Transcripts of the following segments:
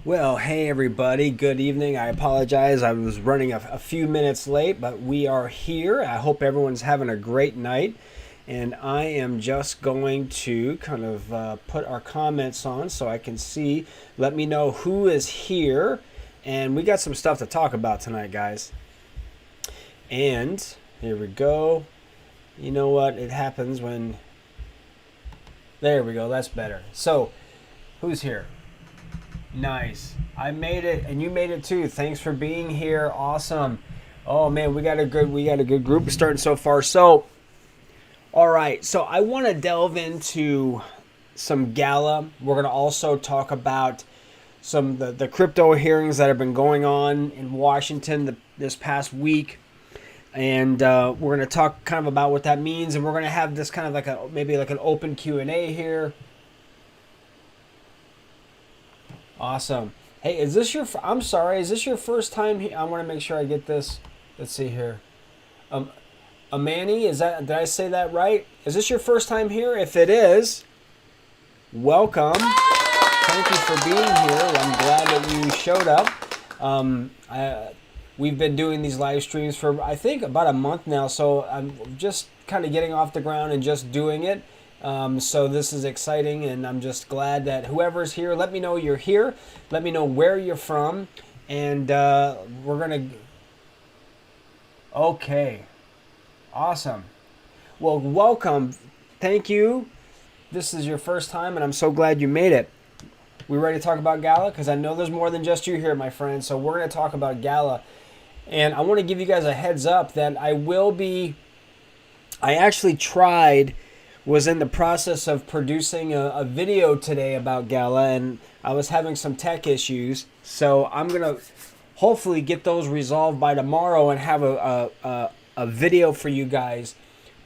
Well, hey everybody, good evening. I apologize, I was running a few minutes late, but we are here. I hope everyone's having a great night. And I am just going to kind of put our comments on so I can see. Let me know who is here. And we got some stuff to talk about tonight, guys. And here we go. You know what? It happens when... There we go. That's better. So, who's here? Nice. I made it, and you made it too. Thanks for being here. Awesome. Oh man, we got a good group starting so far. So, all right. So I want to delve into some Gala. We're going to also talk about some the crypto hearings that have been going on in Washington this past week, and we're going to talk kind of about what that means, and we're going to have this kind of like maybe like an open Q&A here. Awesome. Hey, is this your... I'm sorry, is this your first time here? I want to make sure I get this. Let's see here. Amani, is that... Did I say that right? Is this your first time here? If it is, welcome. Thank you for being here. I'm glad that you showed up. We've been doing these live streams for, I think, about a month now, so I'm just kind of getting off the ground and just doing it. So this is exciting, and I'm just glad that whoever's here, let me know you're here. Let me know where you're from, and we're going to... Okay. Awesome. Well, welcome. Thank you. This is your first time, and I'm so glad you made it. We ready to talk about Gala? Because I know there's more than just you here, my friend, so we're going to talk about Gala. And I want to give you guys a heads up that I actually was in the process of producing a video today about Gala, and I was having some tech issues. So I'm going to hopefully get those resolved by tomorrow and have a video for you guys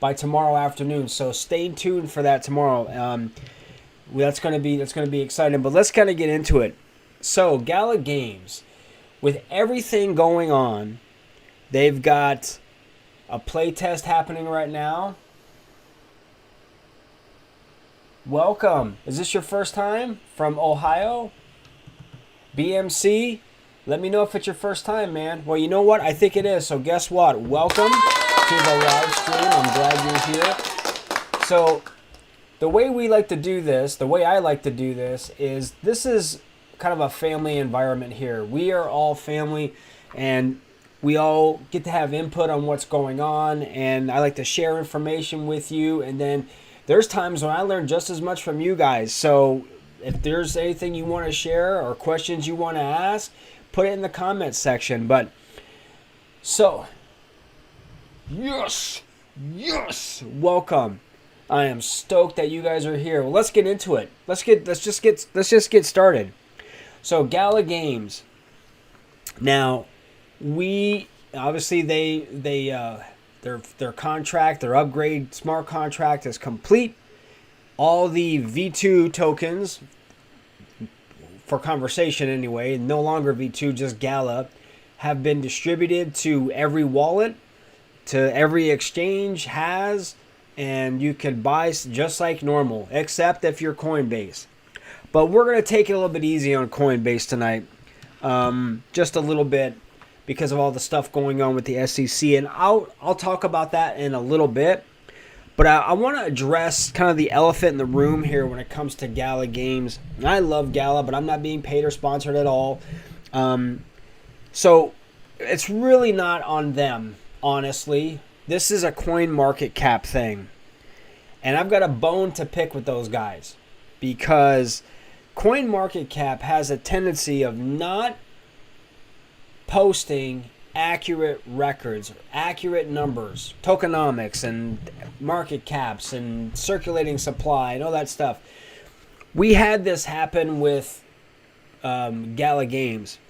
by tomorrow afternoon. So stay tuned for that tomorrow. That's going to be exciting, but let's kind of get into it. So Gala Games, with everything going on, they've got a play test happening right now. Welcome. Is this your first time from Ohio? BMC? Let me know if it's your first time, man. Well, you know what? I think it is. So guess what? Welcome to the live stream. I'm glad you're here. So the way we like to do this, the way I like to do this is kind of a family environment here. We are all family, and we all get to have input on what's going on, and I like to share information with you, and then there's times when I learn just as much from you guys. So if there's anything you want to share or questions you want to ask, put it in the comments section. But so, yes, welcome. I am stoked that you guys are here. Well, let's get into it. Let's just get started. So Gala Games. Now, we obviously their contract, their upgrade smart contract is complete. All the V2 tokens, for conversation anyway, no longer V2, just Gala, have been distributed to every wallet, to every exchange and you can buy just like normal, except if you're Coinbase. But we're going to take it a little bit easy on Coinbase tonight, just a little bit, because of all the stuff going on with the SEC, and I'll talk about that in a little bit. But I want to address kind of the elephant in the room here when it comes to Gala Games. And I love Gala, but I'm not being paid or sponsored at all. So it's really not on them, honestly. This is a CoinMarketCap thing. And I've got a bone to pick with those guys, because CoinMarketCap has a tendency of not posting accurate records, accurate numbers, tokenomics and market caps and circulating supply and all that stuff. We had this happen with Gala Games.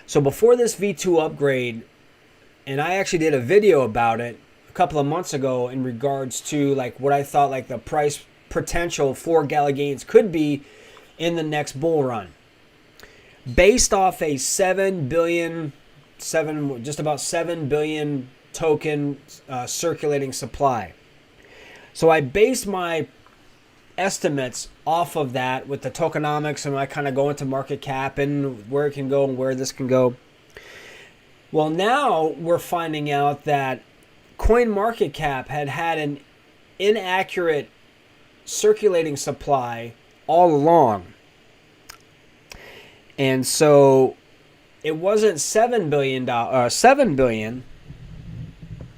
So before this V2 upgrade, and I actually did a video about it a couple of months ago in regards to like what I thought like the price potential for Gala Games could be in the next bull run. Based off a just about 7 billion token circulating supply. So I based my estimates off of that with the tokenomics, and I kind of go into market cap and where it can go and where this can go. Well, now we're finding out that CoinMarketCap had an inaccurate circulating supply all along. And so it wasn't $7 billion,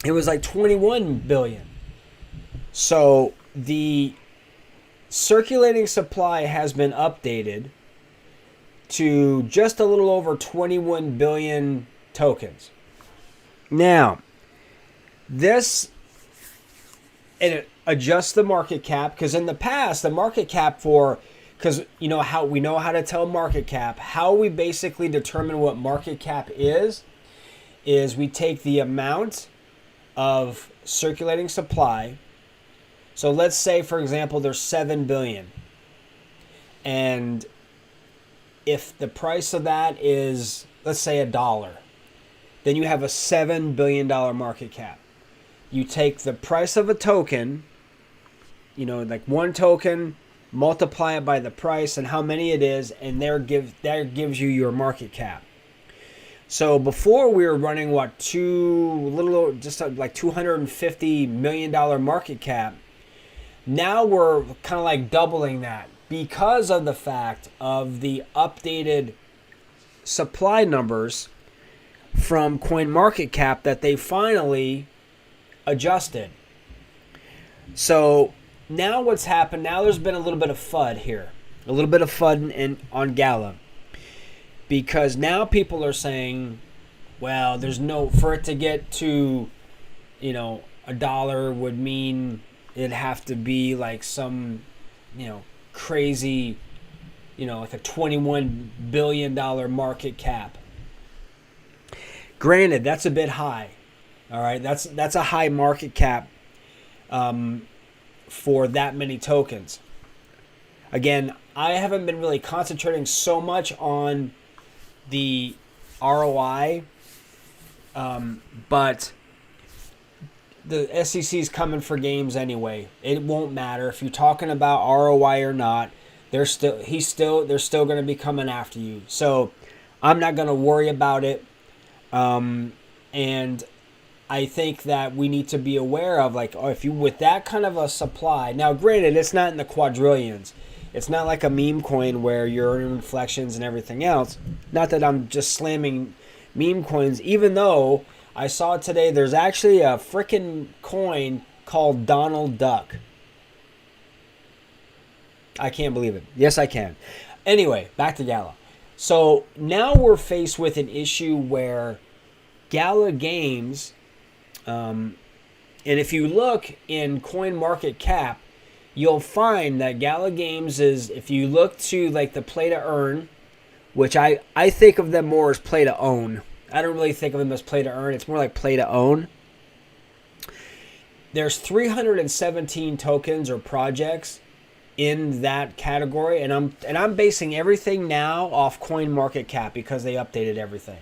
it was like 21 billion. So the circulating supply has been updated to just a little over 21 billion tokens. Now, this, and it adjusts the market cap, because in the past, the market cap because you know how we know how to tell market cap, how we basically determine what market cap is we take the amount of circulating supply. So let's say, for example, there's 7 billion. And if the price of that is, let's say, $1, then you have a $7 billion market cap. You take the price of a token, like one token, multiply it by the price and how many it is, and that gives you your market cap. So before we were running like $250 million market cap. Now we're kind of like doubling that because of the fact of the updated supply numbers from CoinMarketCap that they finally adjusted. So now what's happened, now there's been a little bit of FUD here. A little bit of FUD on Gala. Because now people are saying, well, for it to get to, $1 would mean it'd have to be like some, crazy, like a $21 billion market cap. Granted, that's a bit high. All right, that's a high market cap for that many tokens. Again, I haven't been really concentrating so much on the ROI, but the SEC is coming for games anyway. It won't matter if you're talking about ROI or not. They're still going to be coming after you. So I'm not going to worry about it. And I think that we need to be aware of, if you with that kind of a supply. Now, granted, it's not in the quadrillions. It's not like a meme coin where you're earning reflections and everything else. Not that I'm just slamming meme coins, even though I saw today there's actually a freaking coin called Donald Duck. I can't believe it. Yes, I can. Anyway, back to Gala. So now we're faced with an issue where Gala Games, and if you look in CoinMarketCap, you'll find that Gala Games is, if you look to like the play to earn, which I think of them more as play to own. I don't really think of them as play to earn. It's more like play to own. There's 317 tokens or projects in that category, and I'm basing everything now off CoinMarketCap because they updated everything.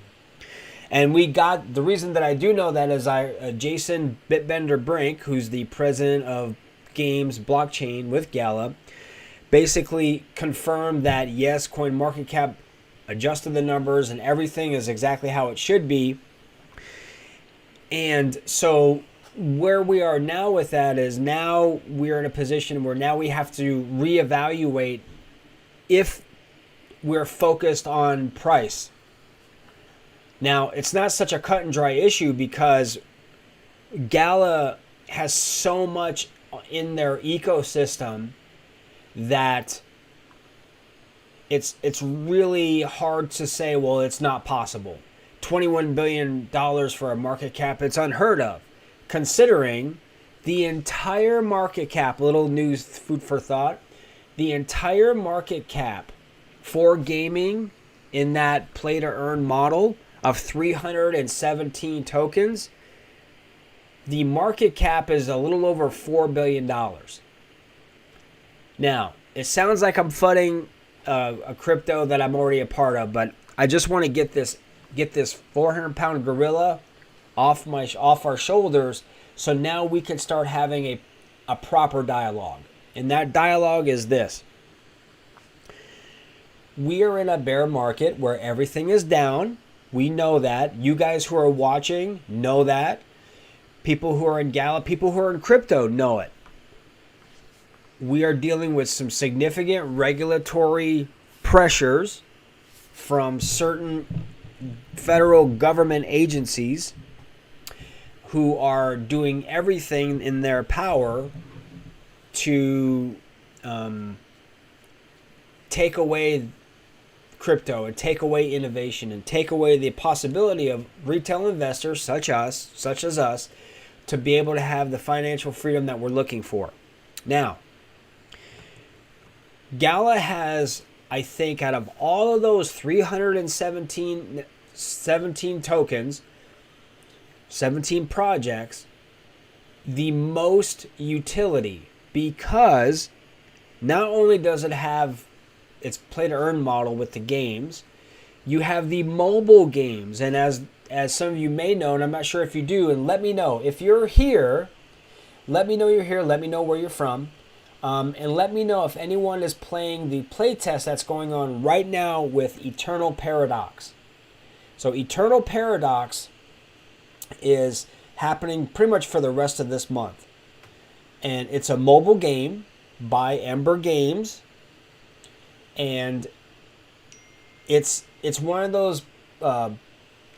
And we got, the reason that I do know that is Jason Bitbender Brink, who's the president of Games Blockchain with Gala, basically confirmed that yes, CoinMarketCap adjusted the numbers and everything is exactly how it should be. And so where we are now with that is now we're in a position where now we have to reevaluate if we're focused on price. Now, it's not such a cut and dry issue because Gala has so much in their ecosystem that it's really hard to say, well, it's not possible. $21 billion for a market cap, it's unheard of. Considering the entire market cap, little news, food for thought, the entire market cap for gaming in that play to earn model of 317 tokens, the market cap is a little over $4 billion. Now, it sounds like I'm fudding a crypto that I'm already a part of, but I just want to get this 400-pound gorilla off our shoulders, so now we can start having a proper dialogue. And that dialogue is this. We are in a bear market where everything is down. We know that. You guys who are watching know that. People who are in Gala, people who are in crypto know it. We are dealing with some significant regulatory pressures from certain federal government agencies who are doing everything in their power to take away crypto and take away innovation and take away the possibility of retail investors such as us to be able to have the financial freedom that we're looking for. Now, Gala has, I think, out of all of those 317 tokens, 17 projects, the most utility, because not only does it have its play to earn model with the games, you have the mobile games. And as some of you may know, and I'm not sure if you do, and let me know if you're here, let me know you're here, let me know where you're from, and let me know if anyone is playing the playtest that's going on right now with Eternal Paradox. So Eternal Paradox is happening pretty much for the rest of this month. And it's a mobile game by Ember Games. And it's one of those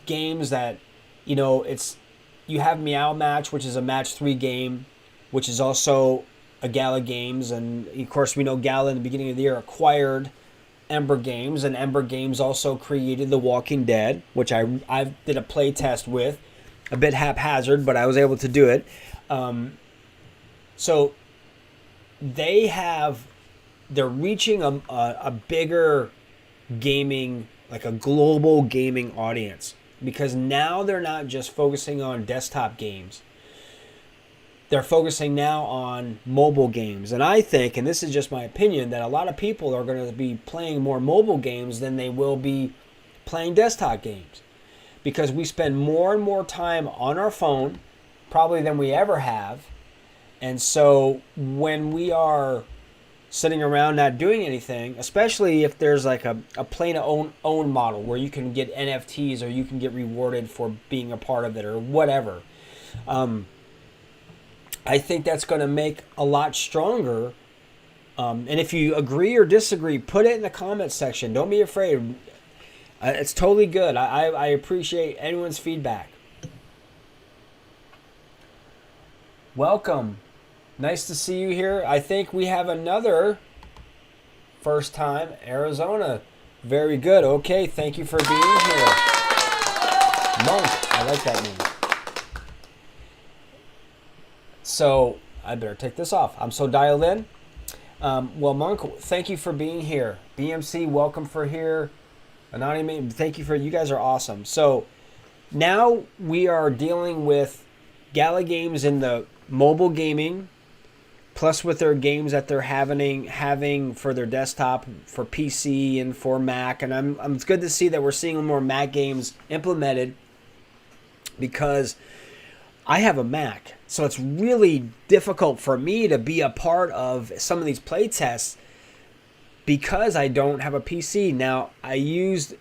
games that, you have Meow Match, which is a match 3 game, which is also a Gala Games. And of course, we know Gala in the beginning of the year acquired Ember Games, and Ember Games also created The Walking Dead, which I did a play test with, a bit haphazard, but I was able to do it. So they're reaching a bigger gaming, like a global gaming audience, because now they're not just focusing on desktop games. They're focusing now on mobile games. And I think, and this is just my opinion, that a lot of people are going to be playing more mobile games than they will be playing desktop games, because we spend more and more time on our phone, probably than we ever have. And so when we are sitting around not doing anything, especially if there's like a play to own model where you can get NFTs or you can get rewarded for being a part of it or whatever, I think that's going to make a lot stronger. And if you agree or disagree, put it in the comments section. Don't be afraid. It's totally good. I appreciate anyone's feedback. Welcome. Nice to see you here. I think we have another first time Arizona. Very good. Okay, thank you for being here. Monk. I like that name. So I better take this off. I'm so dialed in. Well, Monk, thank you for being here. BMC, welcome for here. Anonymous, thank you for, you guys are awesome. So now we are dealing with Gala Games in the mobile gaming, plus with their games that they're having for their desktop, for PC and for Mac. And it's good to see that we're seeing more Mac games implemented, because I have a Mac. So it's really difficult for me to be a part of some of these play tests because I don't have a PC. Now, I used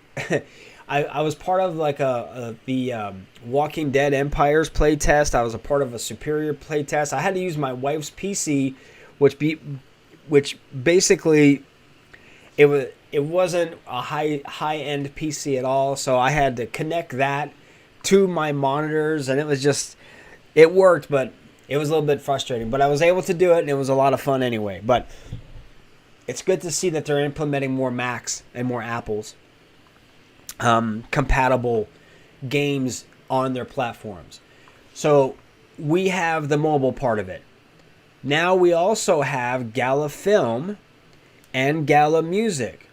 I was part of like the Walking Dead Empires play test. I was a part of a Superior play test. I had to use my wife's PC, which basically it wasn't a high end PC at all. So I had to connect that to my monitors, and it worked, but it was a little bit frustrating. But I was able to do it, and it was a lot of fun anyway. But it's good to see that they're implementing more Macs and more Apples compatible games on their platforms. So we have the mobile part of it. Now we also have Gala Film and Gala Music,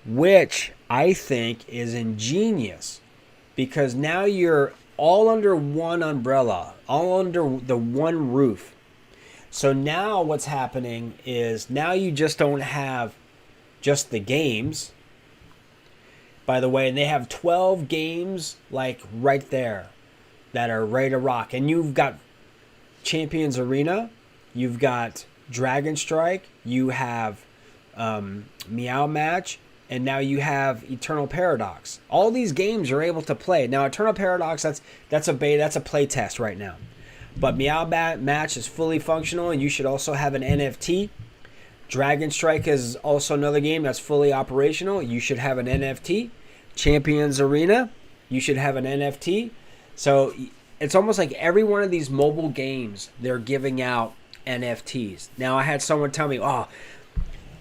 which I think is ingenious, because now you're all under one umbrella, all under the one roof. So now what's happening is now you just don't have just the games. By the way, and they have 12 games like right there that are ready to rock. And you've got Champions Arena, you've got Dragon Strike, you have Meow Match, and now you have Eternal Paradox. All these games you're able to play. Now, Eternal Paradox, that's a beta, that's a play test right now. But Meow Match is fully functional, and you should also have an NFT. Dragon Strike is also another game that's fully operational. You should have an NFT. Champions Arena, you should have an NFT. So it's almost like every one of these mobile games, they're giving out NFTs. Now, I had someone tell me, oh,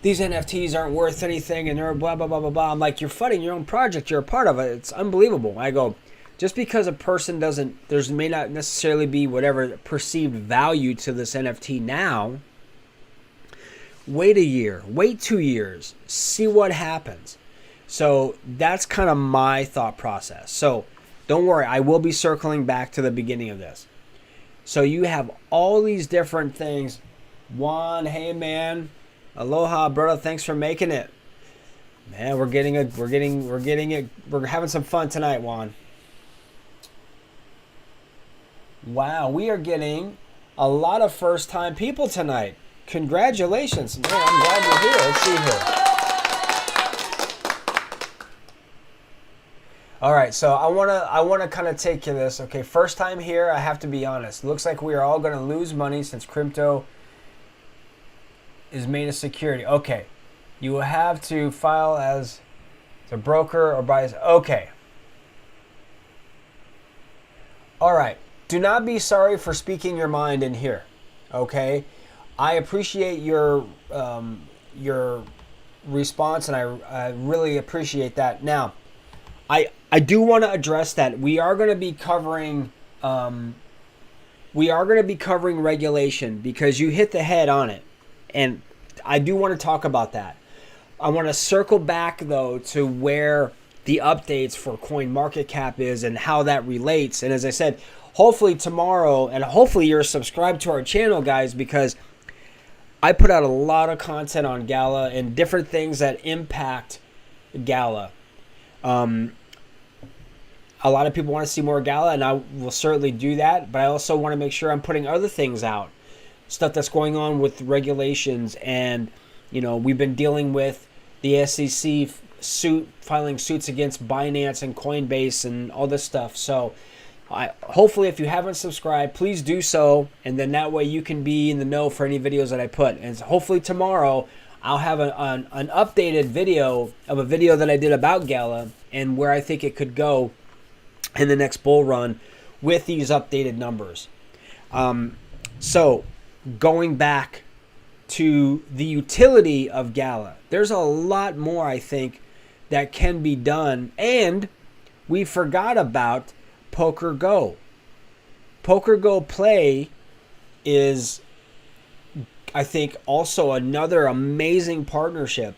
these NFTs aren't worth anything, and they're blah, blah, blah, blah, blah. I'm like, you're funding your own project. You're a part of it. It's unbelievable. I go, just because a person doesn't, there may not necessarily be whatever perceived value to this NFT now, wait a year, wait 2 years, see what happens. So that's kind of my thought process. So don't worry, I will be circling back to the beginning of this. So you have all these different things. Juan, hey man, aloha brother, thanks for making it. Man, we're having some fun tonight, Juan. Wow, we are getting a lot of first-time people tonight. Congratulations. Man, I'm glad you're here. Let's see here. All right, so I wanna kind of take you this. Okay, first time here, I have to be honest. Looks like we are all going to lose money since crypto is made a security. Okay, you will have to file as a broker or buy. Okay. All right. Do not be sorry for speaking your mind in here. Okay, I appreciate your response, and I really appreciate that. Now, I do want to address that we are going to be covering regulation, because you hit the head on it, and I do want to talk about that. I want to circle back though to where the updates for CoinMarketCap is and how that relates. And as I said, hopefully tomorrow, and hopefully you're subscribed to our channel, guys, because I put out a lot of content on Gala and different things that impact Gala. A lot of people want to see more Gala, and I will certainly do that, but I also want to make sure I'm putting other things out, stuff that's going on with regulations. And we've been dealing with the SEC filing suits against Binance and Coinbase and all this stuff. So hopefully, if you haven't subscribed, please do so, and then that way you can be in the know for any videos that I put. And hopefully tomorrow I'll have an updated video of a video that I did about Gala and where I think it could go in the next bull run with these updated numbers. So going back to the utility of Gala, there's a lot more, I think, that can be done. And we forgot about Poker Go. Poker Go Play is, I think, also another amazing partnership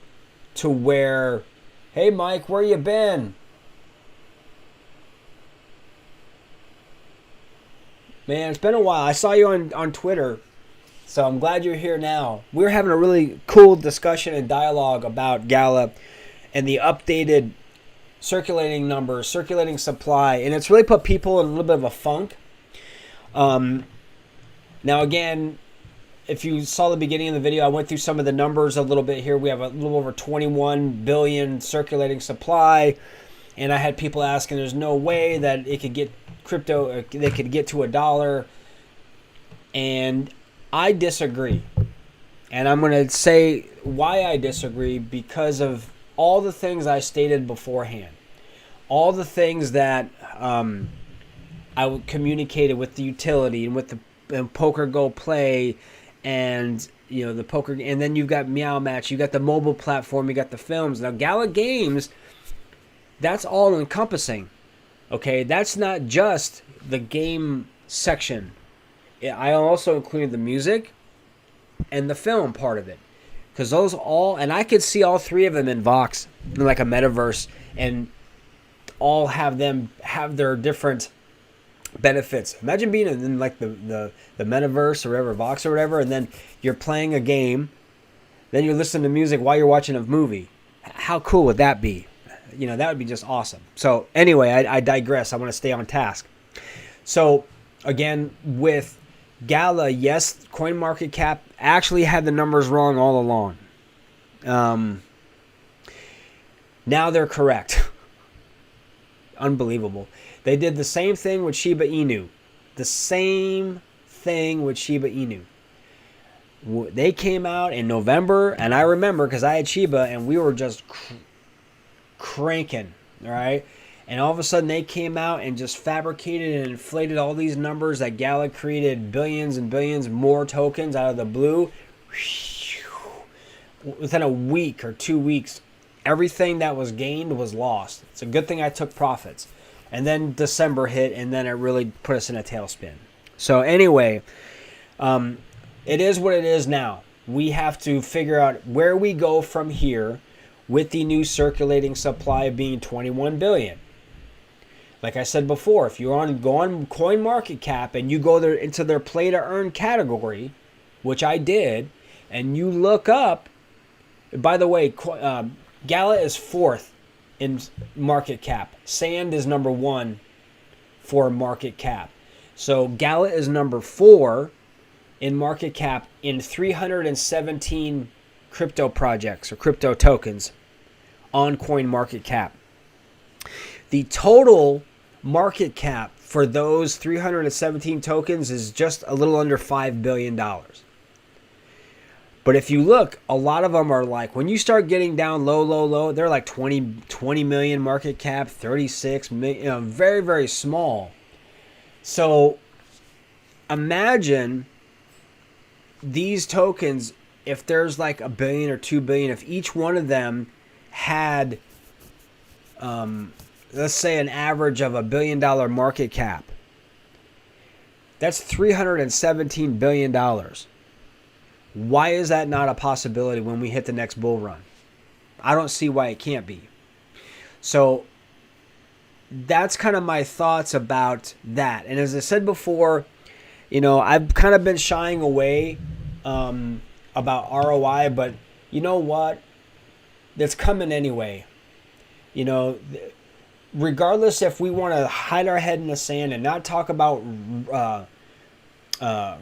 to where, hey Mike, where you been? Man, it's been a while. I saw you on Twitter, so I'm glad you're here now. We're having a really cool discussion and dialogue about Gala and the updated circulating numbers, circulating supply, and it's really put people in a little bit of a funk. Now again, if you saw the beginning of the video, I went through some of the numbers a little bit here. We have a little over 21 billion circulating supply, and I had people asking, there's no way that it could get crypto, they could get to $1, and I disagree. And I'm going to say why I disagree, because of all the things I stated beforehand, all the things that I communicated with the utility and with the Poker Go Play, and the poker, and then you've got Meow Match, you got the mobile platform, you got the films. Now Gala Games, that's all encompassing. Okay, that's not just the game section. I also included the music and the film part of it, because those all, and I could see all three of them in Vox, in like a metaverse, and all have their different benefits. Imagine being in like the metaverse or whatever, Vox or whatever, and then you're playing a game, then you're listening to music while you're watching a movie. How cool would that be? That would be just awesome. So anyway, I digress. I want to stay on task. So again, with Gala, yes, CoinMarketCap actually had the numbers wrong all along. Now they're correct. Unbelievable. They did the same thing with Shiba Inu. The same thing with Shiba Inu. They came out in November, and I remember because I had Shiba, and we were just cranking, all right? And all of a sudden, they came out and just fabricated and inflated all these numbers that Gala created billions and billions more tokens out of the blue. Within a week or 2 weeks, everything that was gained was lost. It's a good thing I took profits. And then December hit, and then it really put us in a tailspin. So anyway, it is what it is now. We have to figure out where we go from here with the new circulating supply being 21 billion. Like I said before, if you go on CoinMarketCap and you go there into their play to earn category, which I did, and you look up, by the way, Gala is 4th in market cap. Sand is number 1 for market cap. So Gala is number 4 in market cap in 317 crypto projects or crypto tokens on CoinMarketCap. The total market cap for those 317 tokens is just a little under $5 billion. But if you look, a lot of them are like, when you start getting down low, they're like 20 million market cap, 36 million, very, very small. So imagine these tokens, if there's like $1 billion or $2 billion, if each one of them had, let's say an average of $1 billion market cap, that's $317 billion. Why is that not a possibility when we hit the next bull run? I don't see why it can't be. So that's kind of my thoughts about that. And as I said before, I've kind of been shying away about ROI, but you know what? That's coming anyway. Regardless if we want to hide our head in the sand and not talk about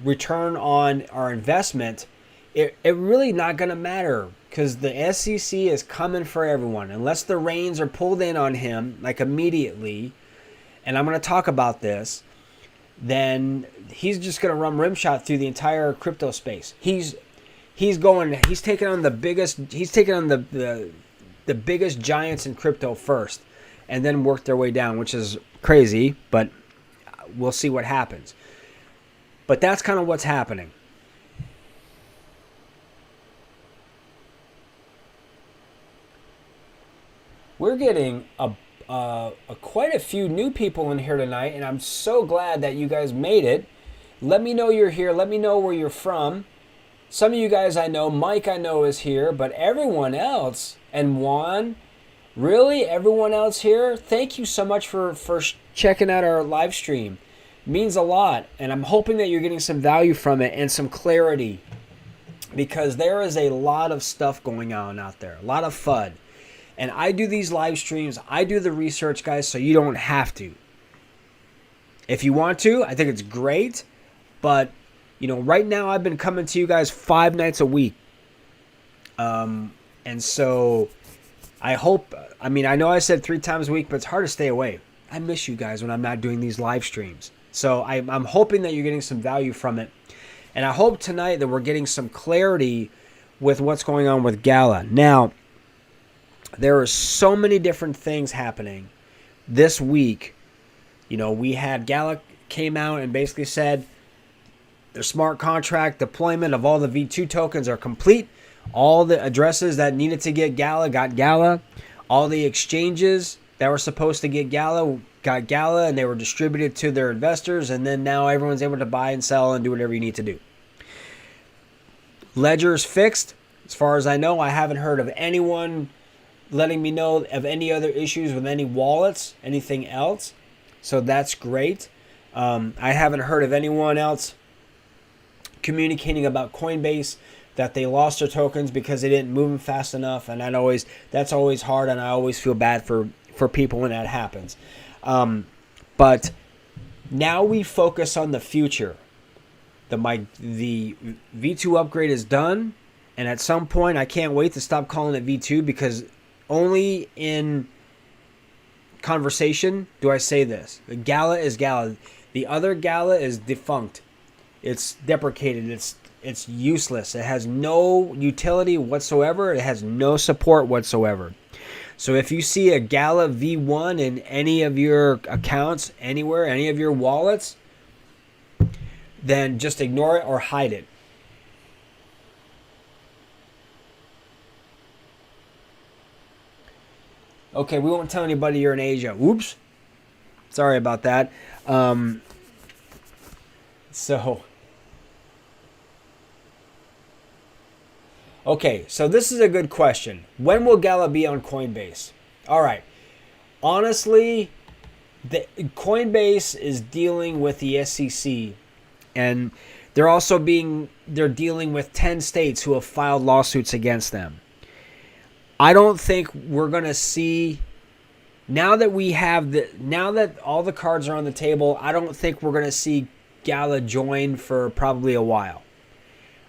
return on our investment, it really not going to matter, because the SEC is coming for everyone. Unless the reins are pulled in on him, like immediately, and I'm going to talk about this, then he's just going to run rimshot through the entire crypto space. He's taking on the biggest giants in crypto first, and then work their way down, which is crazy, but we'll see what happens. But that's kind of what's happening. We're getting quite a few new people in here tonight, and I'm so glad that you guys made it. Let me know you're here. Let me know where you're from. Some of you guys I know, Mike I know is here, but everyone else, and Juan, really, everyone else here, thank you so much for checking out our live stream. It means a lot, and I'm hoping that you're getting some value from it and some clarity, because there is a lot of stuff going on out there, a lot of FUD. And I do these live streams, I do the research, guys, so you don't have to. If you want to, I think it's great, but right now I've been coming to you guys 5 nights a week. And so I hope, I know I said 3 times a week, but it's hard to stay away. I miss you guys when I'm not doing these live streams. So I'm hoping that you're getting some value from it. And I hope tonight that we're getting some clarity with what's going on with Gala. Now, there are so many different things happening this week. We had Gala came out and basically said their smart contract deployment of all the V2 tokens are complete. All the addresses that needed to get Gala got Gala. All the exchanges that were supposed to get Gala got Gala, and they were distributed to their investors, and then now everyone's able to buy and sell and do whatever you need to do. Ledger's fixed. As far as I know, I haven't heard of anyone letting me know of any other issues with any wallets, anything else. So that's great. I haven't heard of anyone else communicating about Coinbase that they lost their tokens because they didn't move them fast enough, and that's always hard, and I always feel bad for people when that happens. But now we focus on the future. The V2 upgrade is done, and at some point I can't wait to stop calling it V2, because only in conversation do I say this. The Gala is Gala. The other Gala is defunct. It's deprecated. It's useless. It has no utility whatsoever. It has no support whatsoever. So if you see a Gala V1 in any of your accounts, anywhere, any of your wallets, then just ignore it or hide it. Okay, we won't tell anybody you're in Asia. Oops. Sorry about that. Okay, so this is a good question. When will Gala be on Coinbase? All right. Honestly, Coinbase is dealing with the SEC, and they're dealing with 10 states who have filed lawsuits against them. I don't think we're going to see, now that all the cards are on the table, I don't think we're going to see Gala join for probably a while.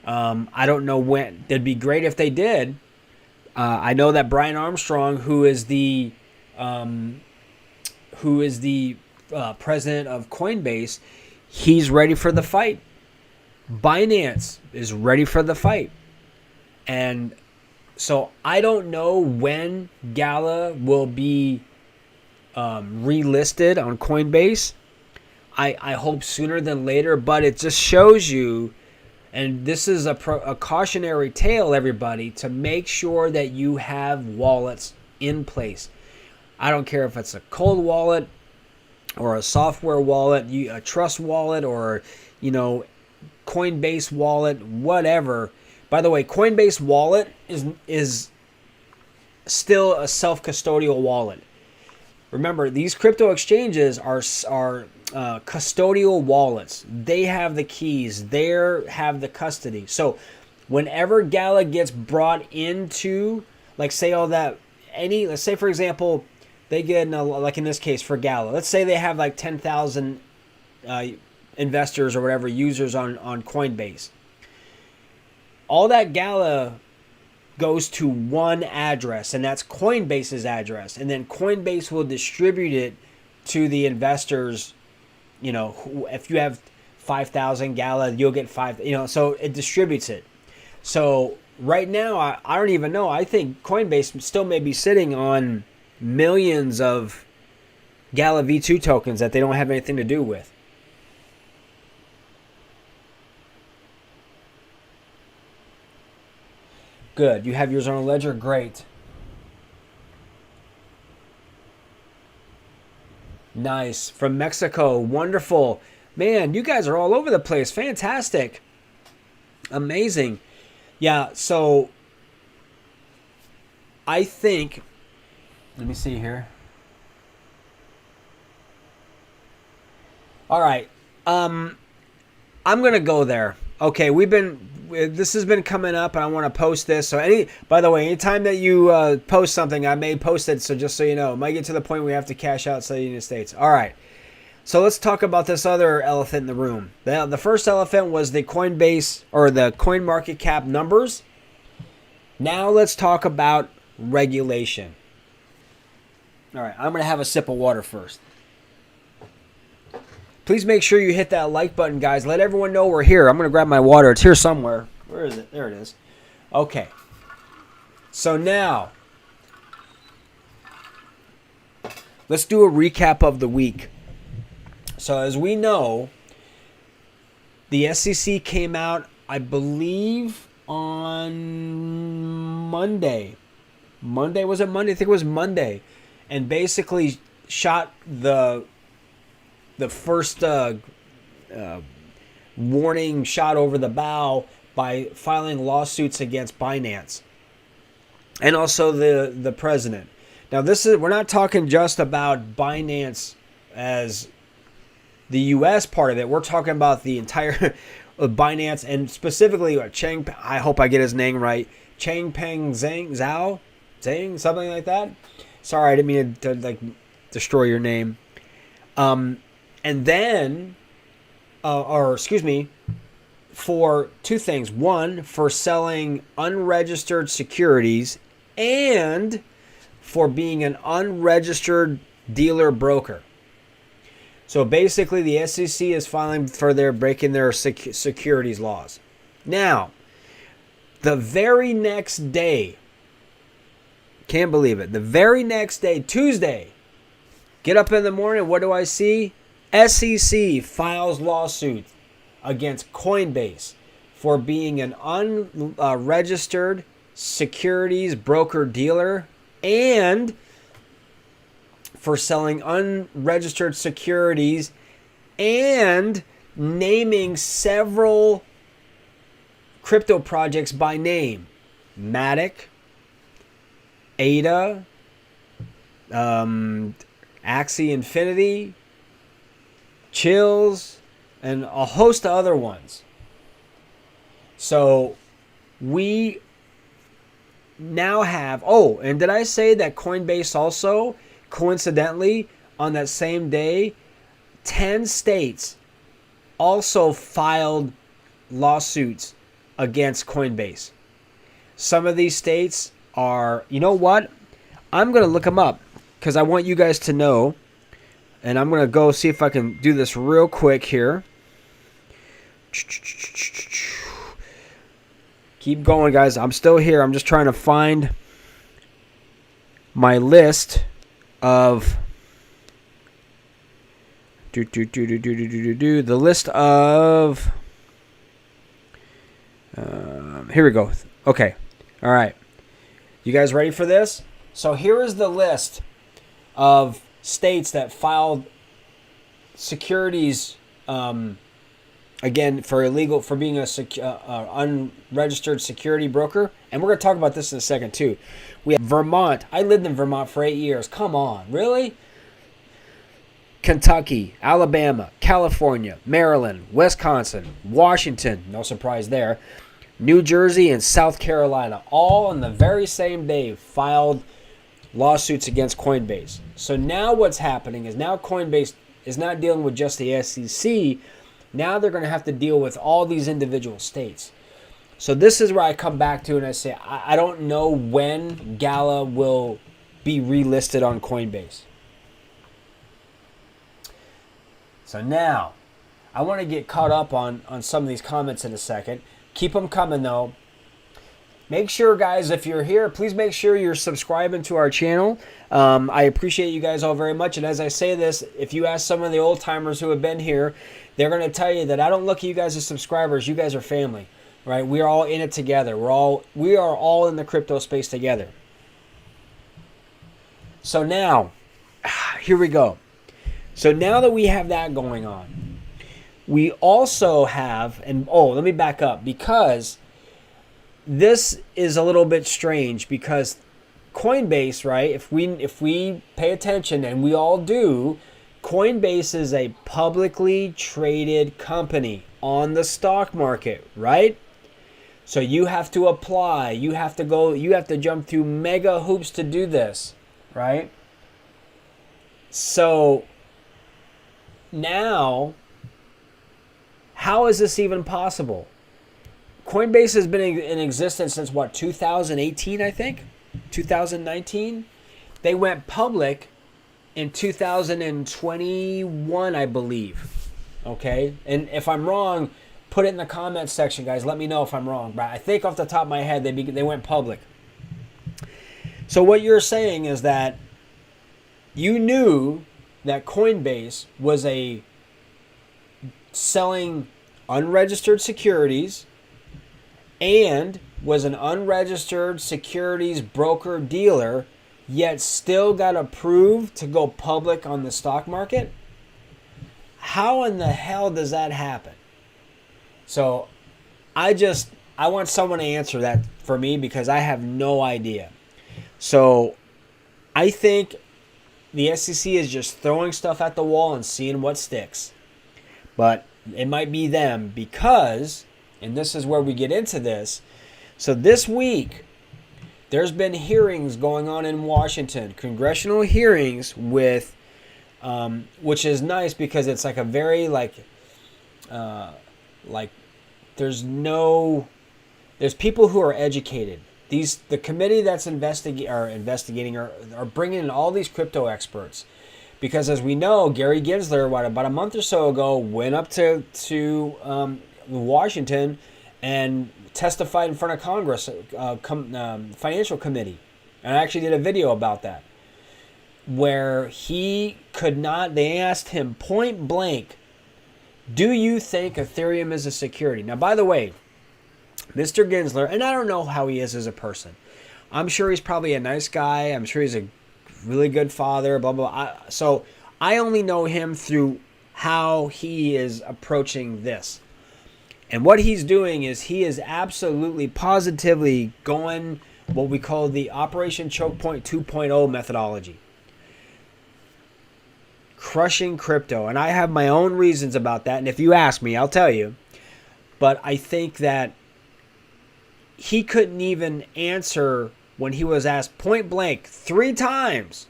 I don't know when. It'd be great if they did. I know that Brian Armstrong, who is the president of Coinbase, he's ready for the fight. Binance is ready for the fight. And so I don't know when Gala will be relisted on Coinbase. I hope sooner than later, but it just shows you, and this is a cautionary tale, everybody, to make sure that you have wallets in place. I don't care if it's a cold wallet or a software wallet, a trust wallet, or Coinbase wallet, whatever. By the way, Coinbase wallet is still a self-custodial wallet. Remember, these crypto exchanges are custodial wallets. They have the keys. They have the custody. So whenever Gala gets brought into, let's say for example, they get, like in this case for Gala, let's say they have like 10,000 investors or whatever, users on Coinbase. All that Gala goes to one address, and that's Coinbase's address. And then Coinbase will distribute it to the investors. If you have 5,000 Gala, you'll get 5, so it distributes it. So right now, I don't even know. I think Coinbase still may be sitting on millions of Gala V2 tokens that they don't have anything to do with. Good. You have yours on a ledger? Great. Nice. From Mexico. Wonderful. Man, you guys are all over the place. Fantastic. Amazing. Yeah, so I think, let me see here. All right. I'm going to go there. Okay, this has been coming up, and I want to post this. So by the way, anytime that you post something, I may post it. So just so you know, it might get to the point where we have to cash out outside the United States. All right. So let's talk about this other elephant in the room. The first elephant was the Coinbase or the CoinMarketCap numbers. Now let's talk about regulation. All right, I'm going to have a sip of water first. Please make sure you hit that like button, guys. Let everyone know we're here. I'm going to grab my water. It's here somewhere. Where is it? There it is. Okay. So now, let's do a recap of the week. So as we know, the SEC came out, I believe, on Monday. Was it Monday? I think it was Monday. And basically shot the first warning shot over the bow by filing lawsuits against Binance and also the president. Now we're not talking just about Binance as the U.S. part of it. We're talking about the entire Binance, and specifically I hope I get his name right, Changpeng Zhang, something like that. Sorry, I didn't mean to destroy your name. And then, for two things. One, for selling unregistered securities, and for being an unregistered dealer broker. So basically, the SEC is filing for their breaking their securities laws. Now, the very next day, can't believe it, the very next day, Tuesday, get up in the morning, what do I see? SEC files lawsuit against Coinbase for being an unregistered securities broker dealer and for selling unregistered securities and naming several crypto projects by name. Matic, ADA, Axie Infinity, Chills, and a host of other ones. So we now have, oh, and did I say that Coinbase also, coincidentally, on that same day, 10 states also filed lawsuits against Coinbase. Some of these states are, you know what? I'm going to look them up because I want you guys to know, and I'm going to go see if I can do this real quick here. Keep going, guys. I'm still here. I'm just trying to find my list of the list of here we go. Okay. All right. You guys ready for this? So here is the list of states that filed securities again for being a unregistered security broker, and we're going to talk about this in a second too. We have Vermont. I lived in Vermont for 8 years. Come on, really? Kentucky, Alabama, California, Maryland, Wisconsin, Washington, no surprise there, New Jersey, and South Carolina, all on the very same day filed lawsuits against Coinbase. So now what's happening is now Coinbase is not dealing with just the SEC. Now they're going to have to deal with all these individual states. So this is where I come back to and I say, I don't know when Gala will be relisted on Coinbase. So now, I want to get caught up on some of these comments in a second. Keep them coming though. Make sure, guys, if you're here, please make sure you're subscribing to our channel. I appreciate you guys all very much. And as I say this, if you ask some of the old timers who have been here, they're going to tell you that I don't look at you guys as subscribers. You guys are family, right? We are all in it together. We are all in the crypto space together. So now, here we go. So now that we have that going on, we also have, and let me back up because this is a little bit strange because Coinbase, right? If we pay attention, and we all do, Coinbase is a publicly traded company on the stock market, right? So you have to apply, you have to jump through mega hoops to do this, right? So now, how is this even possible? Coinbase has been in existence since what, 2018, I think? 2019? They went public in 2021, I believe. Okay? And if I'm wrong, put it in the comments section, guys. Let me know if I'm wrong. But I think off the top of my head, they went public. So what you're saying is that you knew that Coinbase was a selling unregistered securities and was an unregistered securities broker dealer, yet still got approved to go public on the stock market? How in the hell does that happen? So I want someone to answer that for me because I have no idea. So I think the SEC is just throwing stuff at the wall and seeing what sticks. But it might be them because, and this is where we get into this, so this week there's been hearings going on in Washington, congressional hearings with, which is nice because it's like a very like there's people who are educated. The committee that's investigating are bringing in all these crypto experts, because as we know, Gary Gensler, about a month or so ago, went up to Washington and testified in front of Congress, financial committee, and I actually did a video about that, where he could not. They asked him point blank, "Do you think Ethereum is a security?" Now, by the way, Mr. Gensler, and I don't know how he is as a person. I'm sure he's probably a nice guy. I'm sure he's a really good father, blah, blah. So I only know him through how he is approaching this. And what he's doing is he is absolutely, positively going what we call the Operation Choke Point 2.0 methodology. Crushing crypto. And I have my own reasons about that. And if you ask me, I'll tell you. But I think that he couldn't even answer when he was asked point blank 3 times,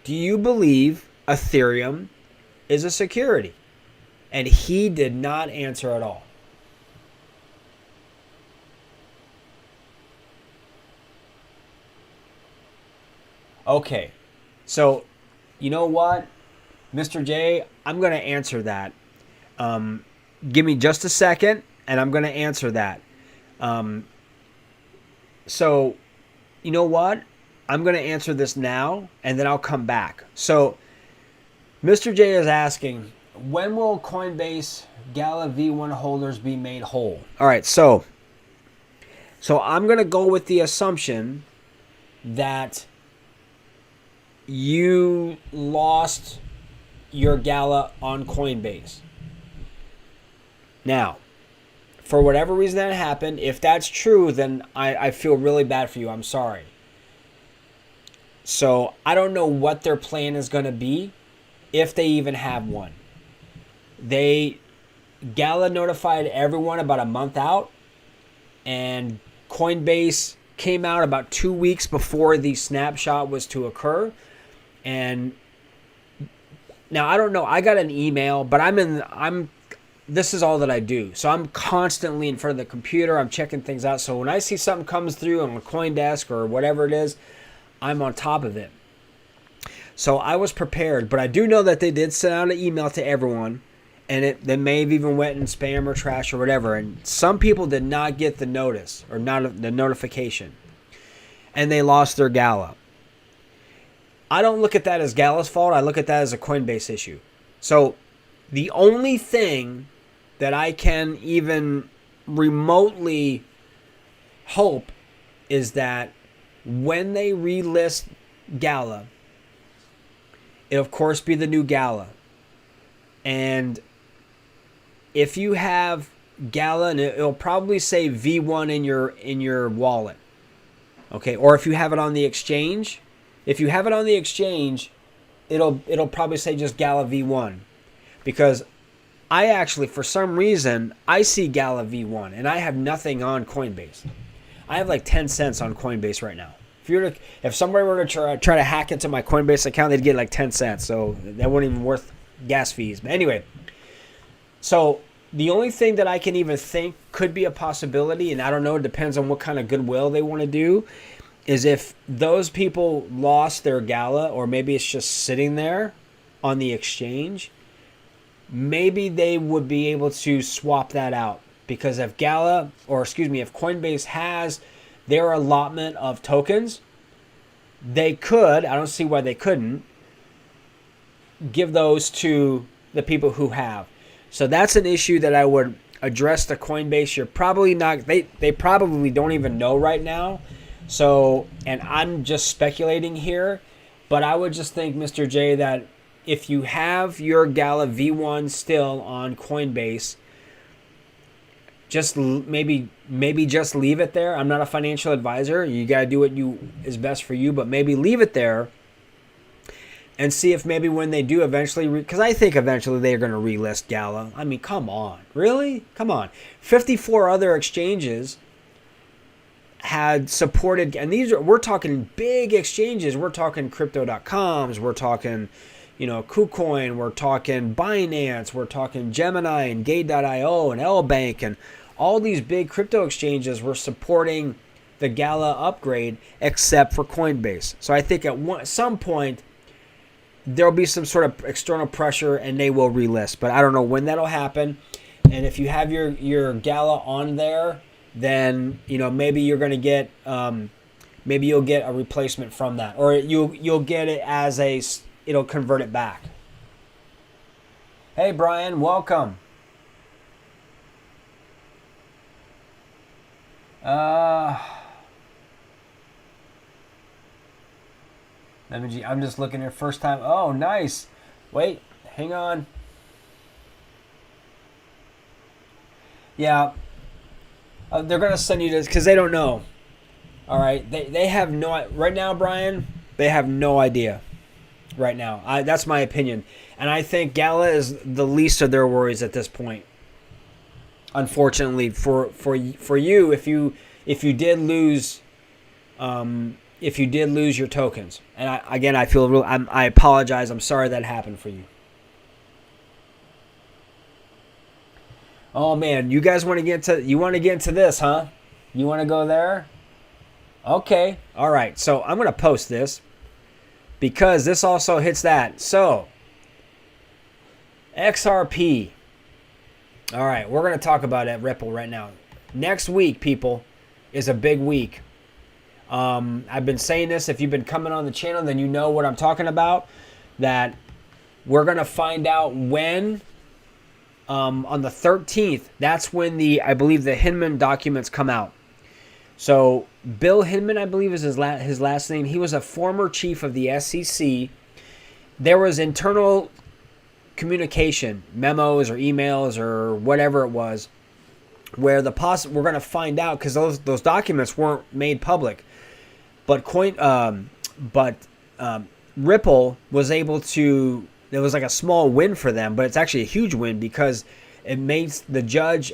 "Do you believe Ethereum is a security?" And he did not answer at all. Okay, so you know what, Mr. J, I'm going to answer that. Give me just a second, and I'm going to answer that. So, you know what? I'm going to answer this now, and then I'll come back. So, Mr. J is asking, when will Coinbase Gala V1 holders be made whole? All right, so I'm going to go with the assumption that you lost your Gala on Coinbase. Now, for whatever reason that happened, if that's true, then I feel really bad for you. I'm sorry. So I don't know what their plan is going to be, if they even have one. Gala notified everyone about a month out, and Coinbase came out about 2 weeks before the snapshot was to occur. And now I don't know. I got an email, but this is all that I do. So I'm constantly in front of the computer. I'm checking things out. So when I see something comes through on Coindesk or whatever it is, I'm on top of it. So I was prepared. But I do know that they did send out an email to everyone. And they may have even went in spam or trash or whatever. And some people did not get the notice or not the notification. And they lost their Gala. I don't look at that as Gala's fault. I look at that as a Coinbase issue. So the only thing that I can even remotely hope is that when they relist Gala, it'll of course be the new Gala. And if you have Gala, and it'll probably say V1 in your wallet. Okay, or if you have it on the exchange, it'll probably say just Gala V1. Because I actually, for some reason, I see Gala V1, and I have nothing on Coinbase. I have like 10 cents on Coinbase right now. If somebody were to try to hack into my Coinbase account, they'd get like 10 cents. So that wasn't even worth gas fees. But anyway, so the only thing that I can even think could be a possibility, and I don't know, it depends on what kind of goodwill they want to do, is if those people lost their Gala, or maybe it's just sitting there on the exchange, maybe they would be able to swap that out. Because if Coinbase has their allotment of tokens, they could, I don't see why they couldn't, give those to the people who have. So that's an issue that I would address to Coinbase. You're probably not, they probably don't even know right now. So, and I'm just speculating here, but I would just think, Mr. J, that if you have your Gala V1 still on Coinbase, just maybe just leave it there. I'm not a financial advisor. You got to do what is best for you, but maybe leave it there and see if maybe when they do eventually, because I think eventually they're going to relist Gala. I mean, come on. Really? Come on. 54 other exchanges had supported, and we're talking big exchanges. We're talking crypto.coms. We're talking, KuCoin, we're talking Binance, we're talking Gemini and Gate.io and LBank, and all these big crypto exchanges were supporting the Gala upgrade except for Coinbase. So I think at some point there'll be some sort of external pressure and they will relist, but I don't know when that'll happen. And if you have your Gala on there, then maybe you're going to get maybe you'll get a replacement from that, or you'll get it as it'll convert it back. Hey Brian, welcome. I'm just looking here. First time. Oh, nice. Wait, hang on. Yeah, they're gonna send you this because they don't know. All right, they have no right now, Brian. They have no idea right now. That's my opinion, and I think Gala is the least of their worries at this point. Unfortunately, for you, if you did lose, your tokens, and I feel I apologize. I'm sorry that happened for you. Oh man, you guys want to get into this, huh? You want to go there? Okay, all right. So I'm gonna post this because this also hits that. So XRP. All right, we're gonna talk about it at Ripple right now. Next week, people, is a big week. I've been saying this. If you've been coming on the channel, then you know what I'm talking about. That we're gonna find out when. On the 13th, that's when I believe the Hinman documents come out. So Bill Hinman, I believe is his last name. He was a former chief of the SEC. There was internal communication, memos or emails or whatever it was, where we're going to find out because those documents weren't made public. But Ripple was able to. It was like a small win for them, but it's actually a huge win because it made the judge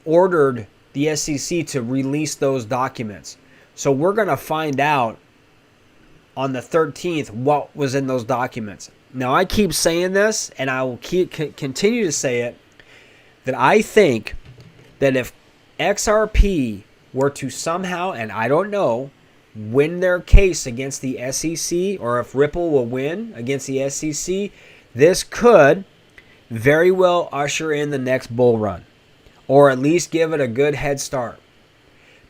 ordered the SEC to release those documents. So we're going to find out on the 13th what was in those documents. Now, I keep saying this, and I will continue to say it, that I think that if XRP were to somehow, and I don't know, win their case against the SEC, or if Ripple will win against the SEC, this could very well usher in the next bull run, or at least give it a good head start.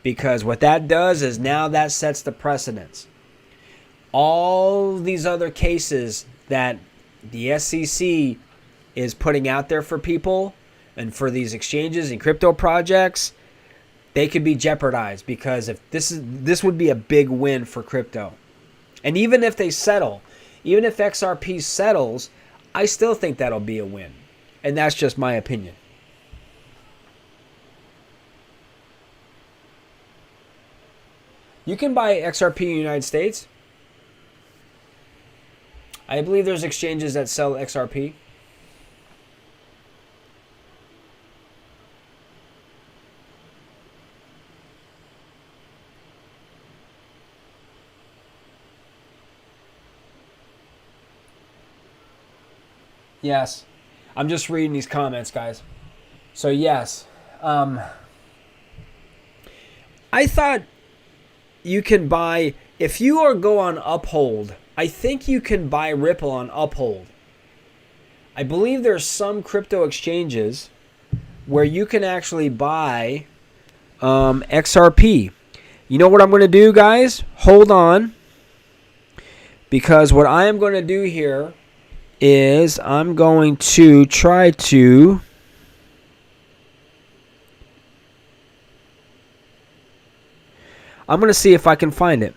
Because what that does is now that sets the precedence. All these other cases that the SEC is putting out there for people and for these exchanges and crypto projects, they could be jeopardized because if this would be a big win for crypto. And even if they settle, even if XRP settles, I still think that'll be a win. And that's just my opinion. You can buy XRP in the United States. I believe there's exchanges that sell XRP. Yes. I'm just reading these comments, guys. So, yes. I thought you can buy, if you go on Uphold, I think you can buy Ripple on Uphold. I believe there's some crypto exchanges where you can actually buy XRP. You know what I'm going to do, guys? Hold on. Because what I am going to do here is I'm going to try to see if I can find it.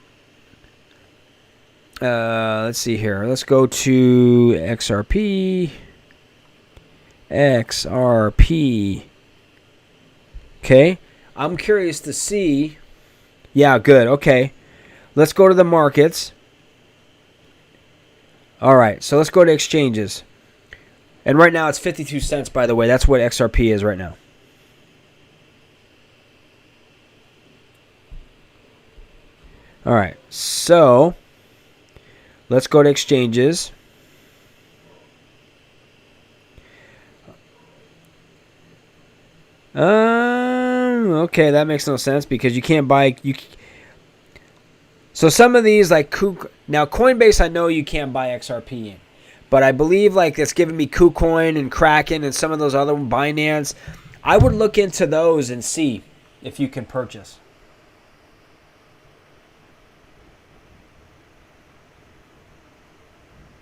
Let's see here. Let's go to XRP. Okay. I'm curious to see. Yeah, good. Okay. Let's go to the markets. All right, so let's go to exchanges. And right now it's 52 cents, by the way. That's what XRP is right now. All right, so let's go to exchanges. Okay, that makes no sense because you can't buy So some of these like now Coinbase, I know you can't buy XRP in, but I believe like it's giving me KuCoin and Kraken and some of those other Binance. I would look into those and see if you can purchase.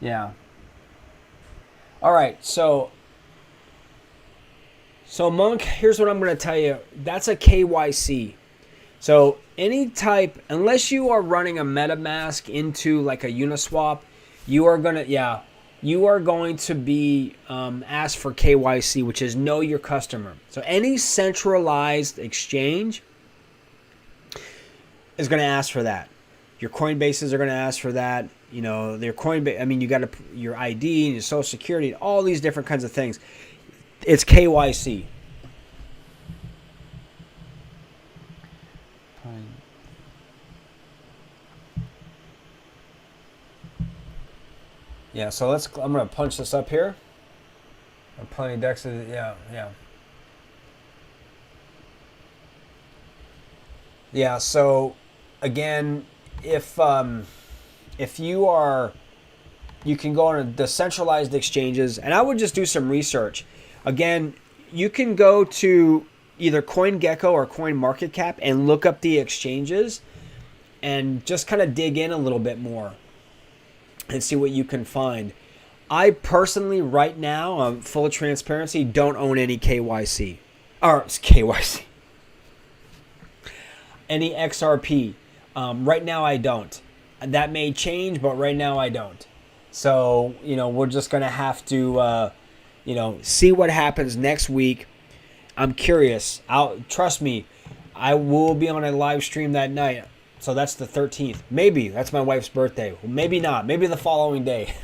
Yeah. All right, so Monk, here's what I'm going to tell you. That's a KYC. So any type, unless you are running a MetaMask into like a Uniswap, you are going to be asked for KYC, which is know your customer. So any centralized exchange is going to ask for that. Your Coinbases are going to ask for that. You know, their Coinbase, I mean, you got your ID and your social security, all these different kinds of things. It's KYC. Yeah, so I'm going to punch this up here. Plenty decks, yeah. Yeah, so again, if you can go on the centralized exchanges, and I would just do some research. Again, you can go to either CoinGecko or CoinMarketCap and look up the exchanges and just kind of dig in a little bit more and see what you can find. I personally, right now, full transparency, don't own any KYC. Or KYC. Any XRP. Right now, I don't. That may change, but right now, I don't. So, we're just going to have to, see what happens next week. I'm curious. Trust me, I will be on a live stream that night. So that's the 13th. Maybe. That's my wife's birthday. Well, maybe not. Maybe the following day.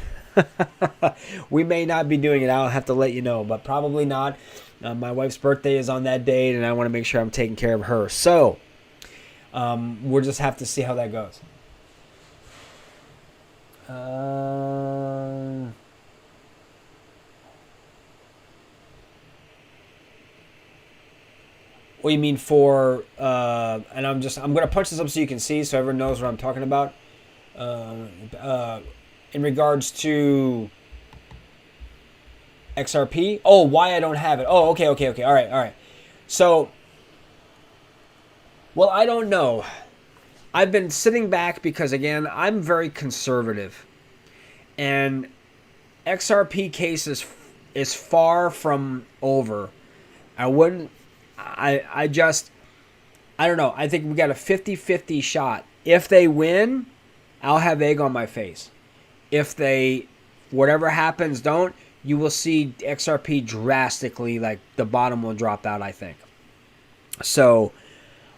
We may not be doing it. I'll have to let you know, but probably not. My wife's birthday is on that date, and I want to make sure I'm taking care of her. So we'll just have to see how that goes. What do you mean for, and I'm going to punch this up so you can see, so everyone knows what I'm talking about. In regards to XRP. Oh, why I don't have it. Oh, okay. All right. So, well, I don't know. I've been sitting back because, again, I'm very conservative. And XRP case is far from over. I don't know. I think we got a 50-50 shot. If they win, I'll have egg on my face. If they, whatever happens, don't, you will see XRP drastically, like the bottom will drop out, I think. So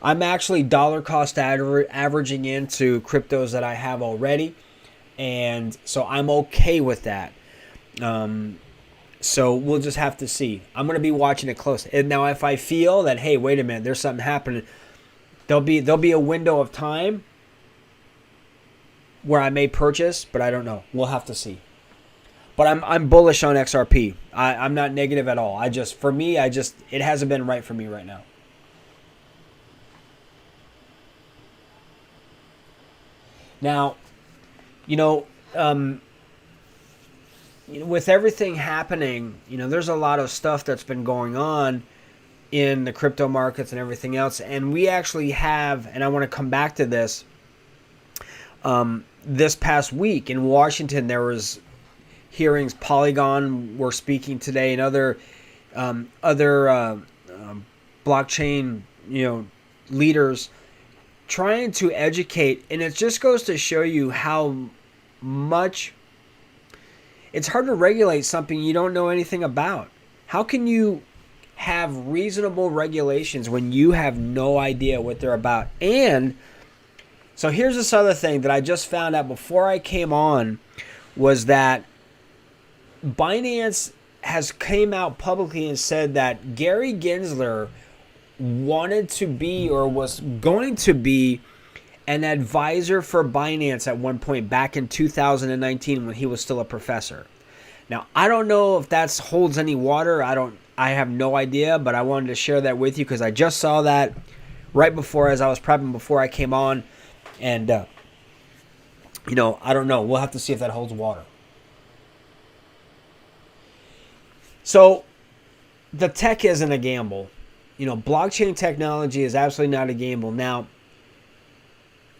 I'm actually dollar cost averaging into cryptos that I have already. And so I'm okay with that. So we'll just have to see. I'm going to be watching it close. And now if I feel that, hey, wait a minute, there's something happening, there'll be a window of time where I may purchase, but I don't know. We'll have to see. But I'm bullish on XRP. I'm not negative at all. It hasn't been right for me right now. Now, with everything happening, there's a lot of stuff that's been going on in the crypto markets and everything else. And we actually have, and I want to come back to this, this past week in Washington, there was hearings. Polygon were speaking today, and other blockchain, leaders trying to educate. And it just goes to show you how much it's hard to regulate something you don't know anything about. How can you have reasonable regulations when you have no idea what they're about? And so here's this other thing that I just found out before I came on, was that Binance has came out publicly and said that Gary Gensler wanted to be, or was going to be, an advisor for Binance at one point back in 2019 when he was still a professor. Now, I don't know if that holds any water. I have no idea, but I wanted to share that with you because I just saw that right before, as I was prepping before I came on. And, I don't know. We'll have to see if that holds water. So the tech isn't a gamble. Blockchain technology is absolutely not a gamble. Now,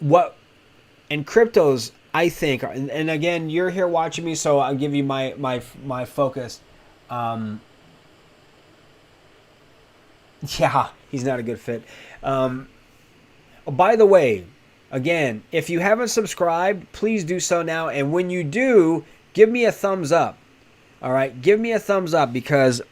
and cryptos, I think, and again, you're here watching me, so I'll give you my focus. Yeah, he's not a good fit. By the way, again, if you haven't subscribed, please do so now. And when you do, give me a thumbs up. All right, give me a thumbs up because,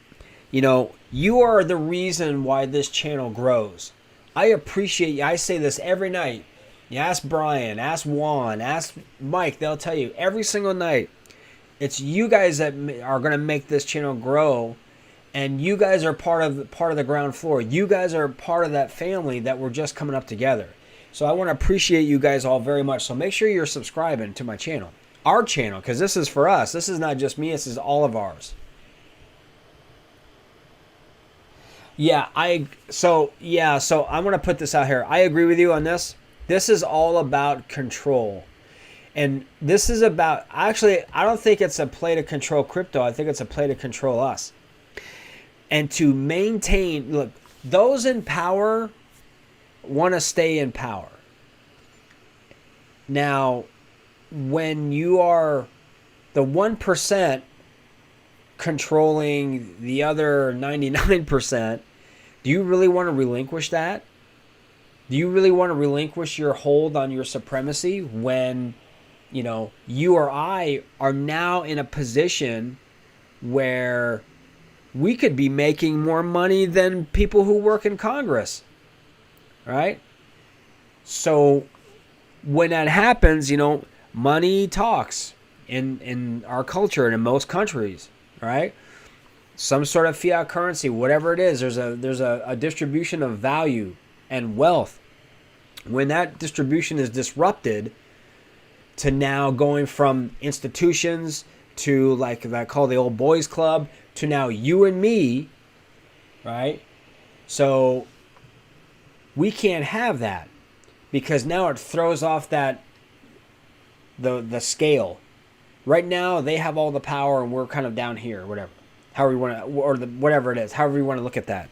you are the reason why this channel grows. I appreciate you. I say this every night. You ask Brian, ask Juan, ask Mike. They'll tell you every single night. It's you guys that are going to make this channel grow. And you guys are part of the ground floor. You guys are part of that family that we're just coming up together. So I want to appreciate you guys all very much. So make sure you're subscribing to my channel. Our channel, because this is for us. This is not just me. This is all of ours. So I'm going to put this out here. I agree with you on this. This is all about control. And this is about, actually, I don't think it's a play to control crypto. I think it's a play to control us. And to maintain, look, those in power want to stay in power. Now, when you are the 1% controlling the other 99%, do you really want to relinquish that? Do you really want to relinquish your hold on your supremacy when, you or I are now in a position where we could be making more money than people who work in Congress, right? So when that happens, money talks in our culture and in most countries, right? Some sort of fiat currency, whatever it is, there's a distribution of value and wealth. When that distribution is disrupted to now going from institutions to, like I call the old boys club, to now you and me, right? So we can't have that because now it throws off the scale. Right now they have all the power and we're kind of down here, whatever. However you want to, or whatever it is, however you want to look at that.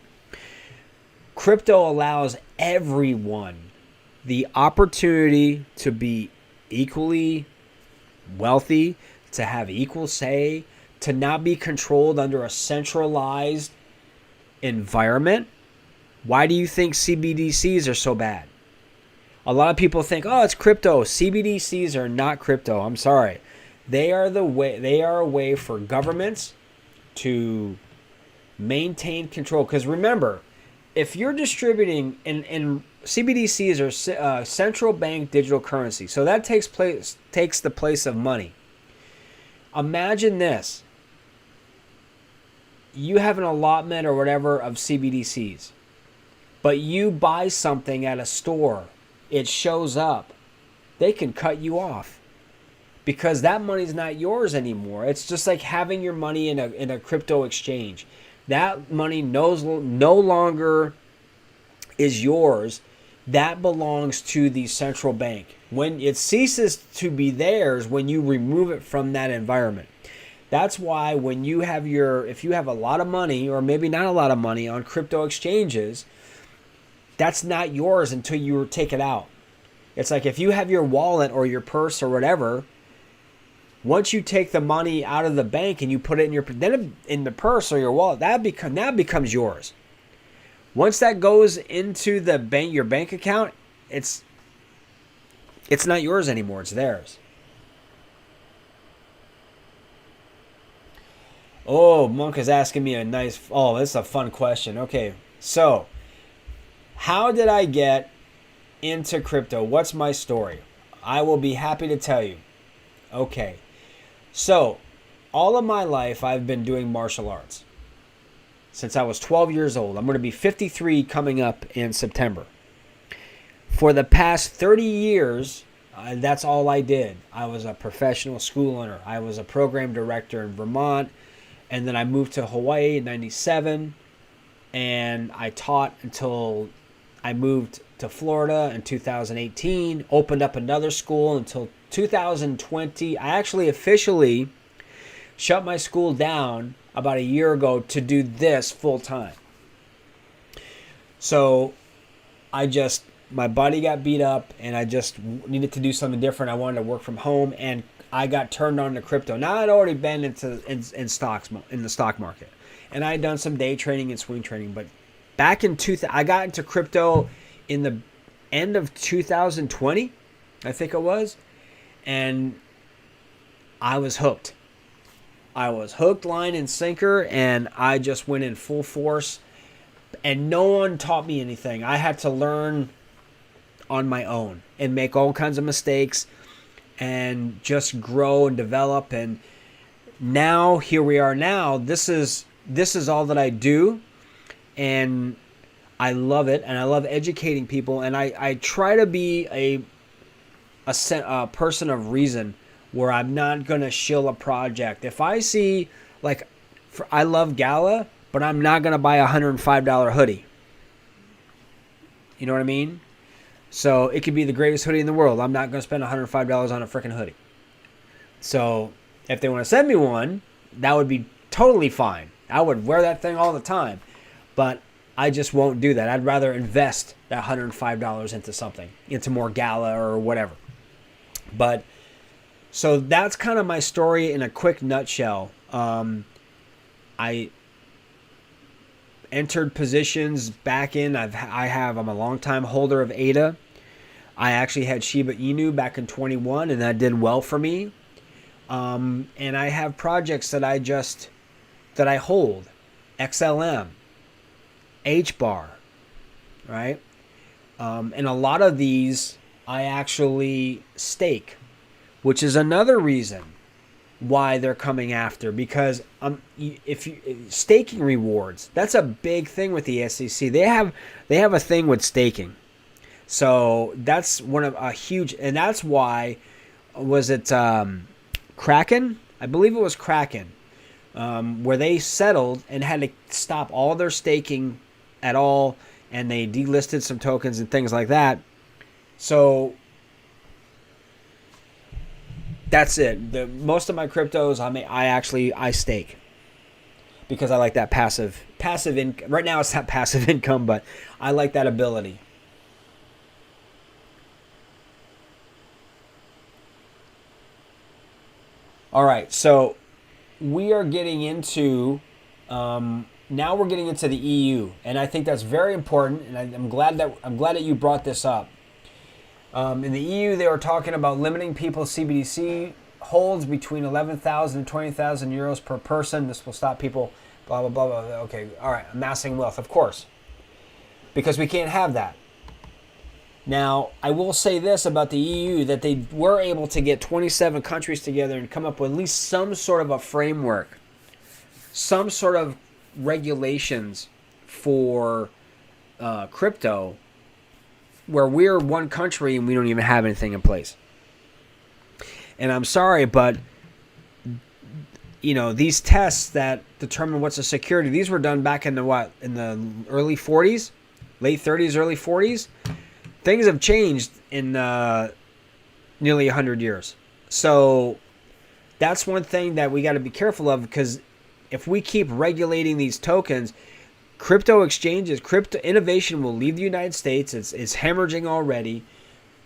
Crypto allows everyone the opportunity to be equally wealthy, to have equal say, to not be controlled under a centralized environment. Why do you think CBDCs are so bad? A lot of people think, oh, it's crypto. CBDCs are not crypto. I'm sorry. They are a way for governments to maintain control. Because remember, if you're distributing, and CBDCs are central bank digital currency, so that takes the place of money. Imagine this. You have an allotment or whatever of CBDCs, but you buy something at a store, it shows up, they can cut you off because that money's not yours anymore. It's just like having your money in a crypto exchange. That money no longer is yours. That belongs to the central bank. When it ceases to be theirs, when you remove it from that environment. That's why when you have if you have a lot of money or maybe not a lot of money on crypto exchanges, that's not yours until you take it out. It's like if you have your wallet or your purse or whatever, once you take the money out of the bank and you put it in the purse or your wallet, that becomes yours. Once that goes into your bank account, it's not yours anymore, it's theirs. Oh, Monk is asking me this is a fun question. Okay, so how did I get into crypto? What's my story? I will be happy to tell you. Okay, so all of my life I've been doing martial arts. Since I was 12 years old. I'm going to be 53 coming up in September. For the past 30 years, that's all I did. I was a professional school owner. I was a program director in Vermont. And then I moved to Hawaii in 97, and I taught until I moved to Florida in 2018, opened up another school until 2020. I actually officially shut my school down about a year ago to do this full time. So my body got beat up, and I just needed to do something different. I wanted to work from home, and I got turned on to crypto. Now, I'd already been in the stock market, and I had done some day trading and swing trading. But back in I got into crypto in the end of 2020, I think it was, and I was hooked. I was hooked, line, and sinker, and I just went in full force. And no one taught me anything. I had to learn on my own and make all kinds of mistakes and just grow and develop. And now here we are now. This is all that I do, and I love it, and I love educating people, and I try to be a person of reason, where I'm not going to shill a project. If I see, I love Gala, but I'm not going to buy a $105 hoodie. You know what I mean? So it could be the greatest hoodie in the world. I'm not going to spend $105 on a freaking hoodie. So if they want to send me one, that would be totally fine. I would wear that thing all the time. But I just won't do that. I'd rather invest that $105 into something, into more Gala or whatever. But so that's kind of my story in a quick nutshell. I entered positions back in. I'm a long-time holder of ADA. I actually had Shiba Inu back in 21, and that did well for me. And I have projects that I hold. XLM, HBAR, right? And a lot of these I actually stake, which is another reason why they're coming after, because staking rewards, that's a big thing with the SEC. They have a thing with staking. So that's one of a huge, and that's why, was it Kraken? I believe it was Kraken, where they settled and had to stop all their staking at all, and they delisted some tokens and things like that. So that's it. Most of my cryptos, I stake, because I like that passive income. Right now it's not passive income, but I like that ability. All right, so we are getting into now we're getting into the EU, and I think that's very important. And I'm glad that you brought this up. In the EU, they were talking about limiting people's CBDC holds between 11,000 and 20,000 euros per person. This will stop people, blah, blah, blah, blah. Okay, all right, amassing wealth, of course, because we can't have that. Now, I will say this about the EU, that they were able to get 27 countries together and come up with at least some sort of a framework, some sort of regulations for crypto, where we're one country and we don't even have anything in place. And I'm sorry, but these tests that determine what's a security, these were done back in the early 40s, late 30s, early 40s. Things have changed in nearly 100 years. So that's one thing that we got to be careful of, because if we keep regulating these tokens, crypto exchanges, crypto innovation will leave the United States. It's hemorrhaging already.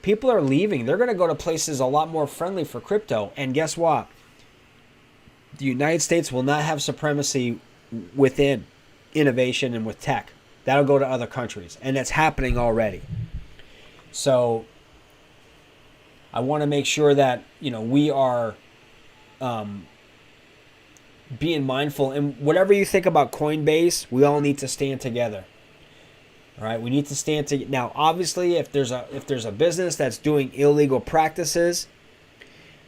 People are leaving. They're going to go to places a lot more friendly for crypto. And guess what? The United States will not have supremacy within innovation and with tech. That'll go to other countries. And it's happening already. So I want to make sure that, we are being mindful. And whatever you think about Coinbase, we all need to stand together. All right, we need to stand together. Now, obviously, if there's a business that's doing illegal practices,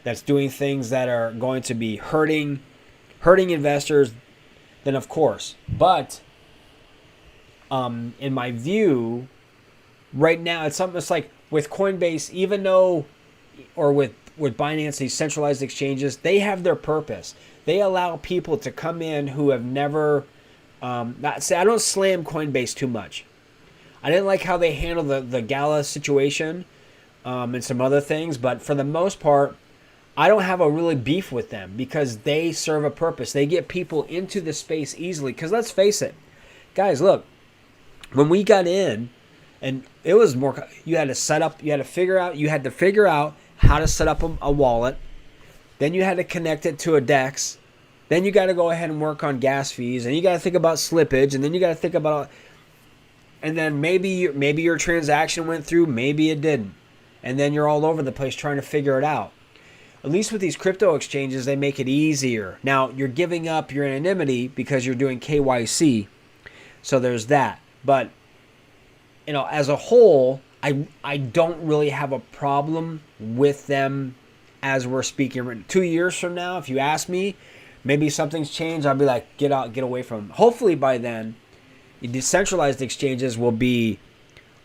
that's doing things that are going to be hurting investors, then of course. But in my view, right now, it's like with Coinbase, even though, or with with Binance, these centralized exchanges, they have their purpose. They allow people to come in who have never, I don't slam Coinbase too much. I didn't like how they handled the Gala situation and some other things, but for the most part, I don't have a really beef with them because they serve a purpose. They get people into the space easily. Because let's face it, guys, look, when we got in, and it was more, you had to figure out how to set up a wallet. Then you had to connect it to a DEX. Then you got to go ahead and work on gas fees, and you got to think about slippage, and then you got to think about, and then maybe your transaction went through, maybe it didn't, and then you're all over the place trying to figure it out. At least with these crypto exchanges, they make it easier. Now, you're giving up your anonymity because you're doing KYC, so there's that. But, as a whole, I don't really have a problem with them as we're speaking. 2 years from now, if you ask me, maybe something's changed. I'll be like, get away from them. Hopefully by then, the decentralized exchanges will be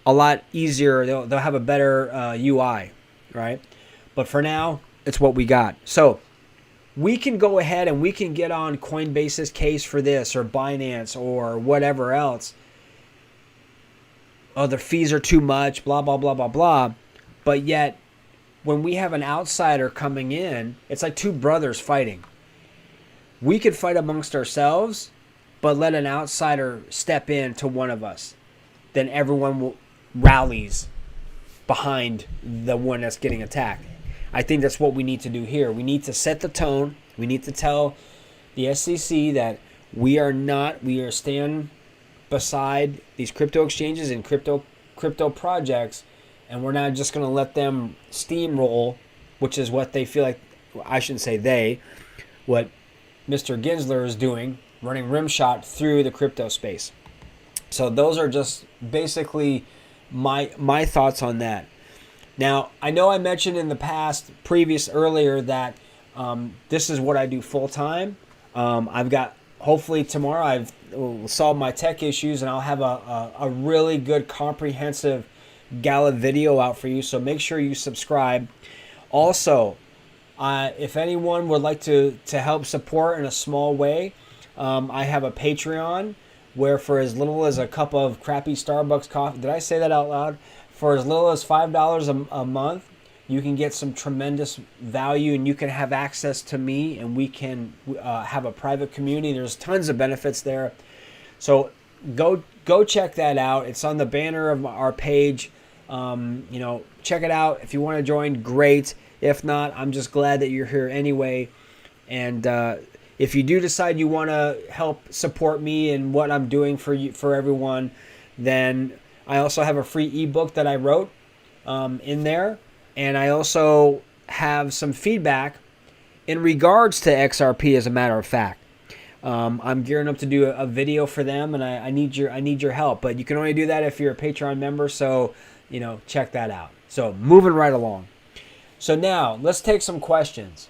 a lot easier. They'll have a better UI, right? But for now, it's what we got. So we can go ahead and we can get on Coinbase's case for this, or Binance, or whatever else. Oh, the fees are too much, blah, blah, blah, blah, blah. But yet, when we have an outsider coming in, it's like two brothers fighting. We could fight amongst ourselves, but let an outsider step in to one of us. Then everyone rallies behind the one that's getting attacked. I think that's what we need to do here. We need to set the tone. We need to tell the SEC that we are staying beside these crypto exchanges and crypto projects, and we're not just going to let them steamroll, which is what they feel like, I shouldn't say what Mr. Gensler is doing, running rimshot through the crypto space. So those are just basically my thoughts on that. Now, I know I mentioned in the past, earlier, that this is what I do full time. I've got, hopefully tomorrow, I've solved my tech issues, and I'll have a really good comprehensive Gala video out for you. So make sure you subscribe. Also, if anyone would like to help support in a small way, I have a Patreon where for as little as a cup of crappy Starbucks coffee, did I say that out loud? For as little as $5 a month, you can get some tremendous value, and you can have access to me, and we can have a private community. There's tons of benefits there. So go check that out. It's on the banner of our page. Check it out. If you want to join, great. If not, I'm just glad that you're here anyway. And if you do decide you want to help support me and what I'm doing for everyone, then I also have a free ebook that I wrote in there. And I also have some feedback in regards to XRP, as a matter of fact. I'm gearing up to do a video for them, and I need your help. But you can only do that if you're a Patreon member, so check that out. So moving right along. So now let's take some questions.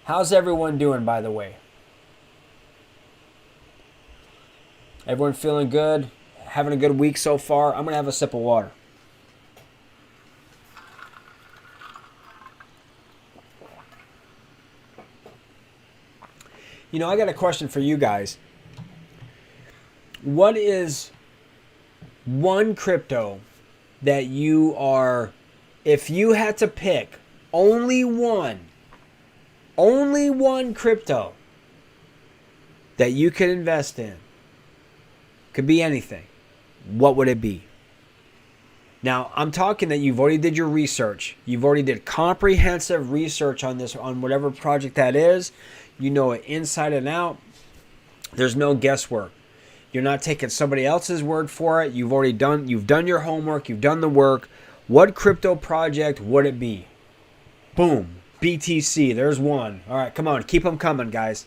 How's everyone doing, by the way? Everyone feeling good? Having a good week so far? I'm going to have a sip of water. I got a question for you guys. What is one crypto that you are, if you had to pick only one crypto that you could invest in, could be anything, what would it be? Now, I'm talking that you've already did your research. You've already did comprehensive research on this, on whatever project that is. You know it inside and out. There's no guesswork. You're not taking somebody else's word for it. You've done your homework. You've done the work. What crypto project would it be? Boom. BTC. There's one. All right, come on. Keep them coming, guys.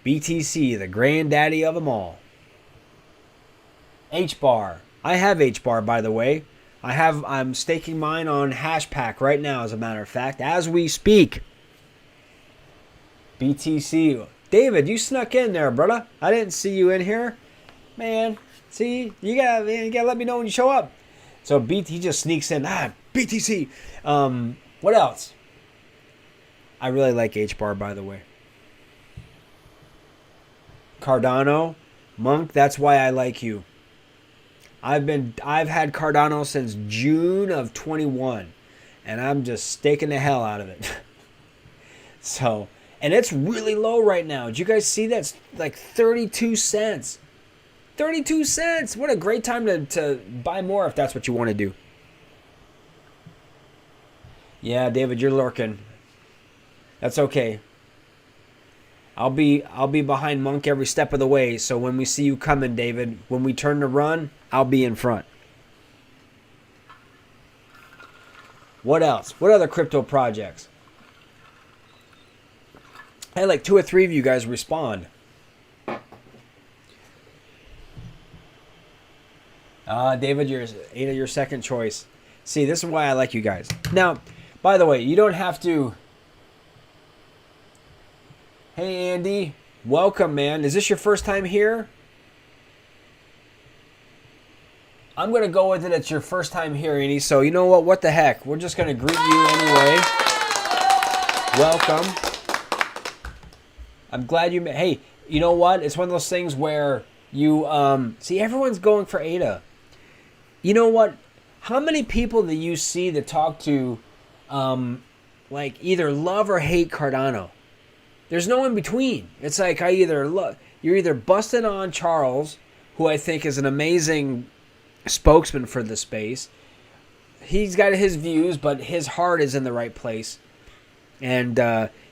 BTC, the granddaddy of them all. HBAR. I have HBAR, by the way. I'm staking mine on Hashpack right now, as a matter of fact, as we speak. BTC. David, you snuck in there, brother. I didn't see you in here. Man, see, you gotta let me know when you show up. So he just sneaks in. BTC. What else? I really like H-bar, by the way. Cardano, Monk, that's why I like you. I've had Cardano since June of 21, and I'm just staking the hell out of it. So, and it's really low right now. Did you guys see that? It's like 32 cents. 32 cents. What a great time to buy more if that's what you want to do. Yeah, David, you're lurking. That's okay. I'll be behind Monk every step of the way. So when we see you coming, David, when we turn to run, I'll be in front. What else? What other crypto projects? I had like 2 or 3 of you guys respond. David, you're Ada, your second choice. See, this is why I like you guys. Now, by the way, you don't have to. Hey, Andy. Welcome, man. Is this your first time here? I'm going to go with it. It's your first time here, Andy. So, you know what? What the heck? We're just going to greet you anyway. Welcome. I'm glad you... Hey, you know what? It's one of those things where you... see, everyone's going for Ada. You know what? How many people do you see that talk to, like, either love or hate Cardano? There's no in between. It's like you're either busting on Charles, who I think is an amazing spokesman for the space. He's got his views, but his heart is in the right place. And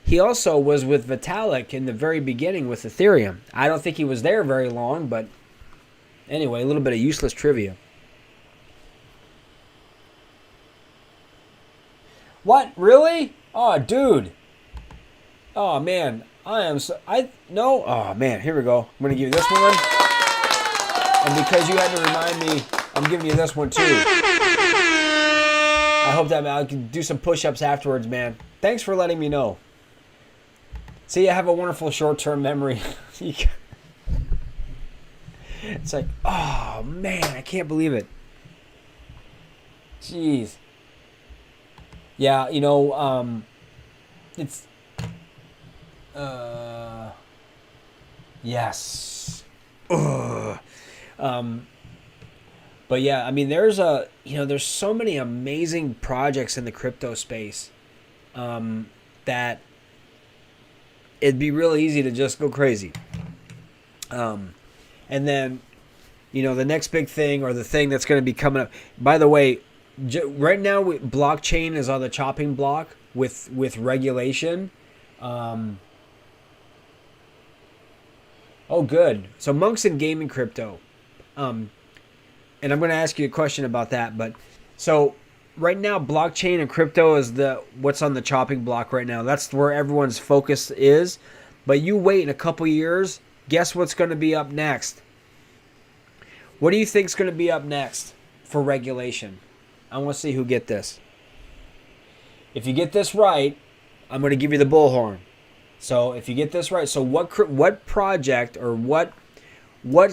he also was with Vitalik in the very beginning with Ethereum. I don't think he was there very long, but anyway, a little bit of useless trivia. What? Really? Oh, dude. Oh, man. No. Oh, man. Here we go. I'm going to give you this one. And because you had to remind me, I'm giving you this one, too. I hope that I can do some push-ups afterwards, man. Thanks for letting me know. See, I have a wonderful short-term memory. It's like, oh, man. I can't believe it. Jeez. Yeah, you know, it's... yes. But yeah, I mean, there's so many amazing projects in the crypto space that it'd be really easy to just go crazy. And then, you know, the next big thing, or the thing that's going to be coming up, by the way, right now blockchain is on the chopping block with regulation. Oh, good. So Monk's in gaming crypto. And I'm going to ask you a question about that. But so right now, blockchain and crypto is what's on the chopping block right now. That's where everyone's focus is. But you wait in a couple years, guess what's going to be up next? What do you think is going to be up next for regulation? I want to see who get this. If you get this right, I'm going to give you the bullhorn. So if you get this right, so what project or what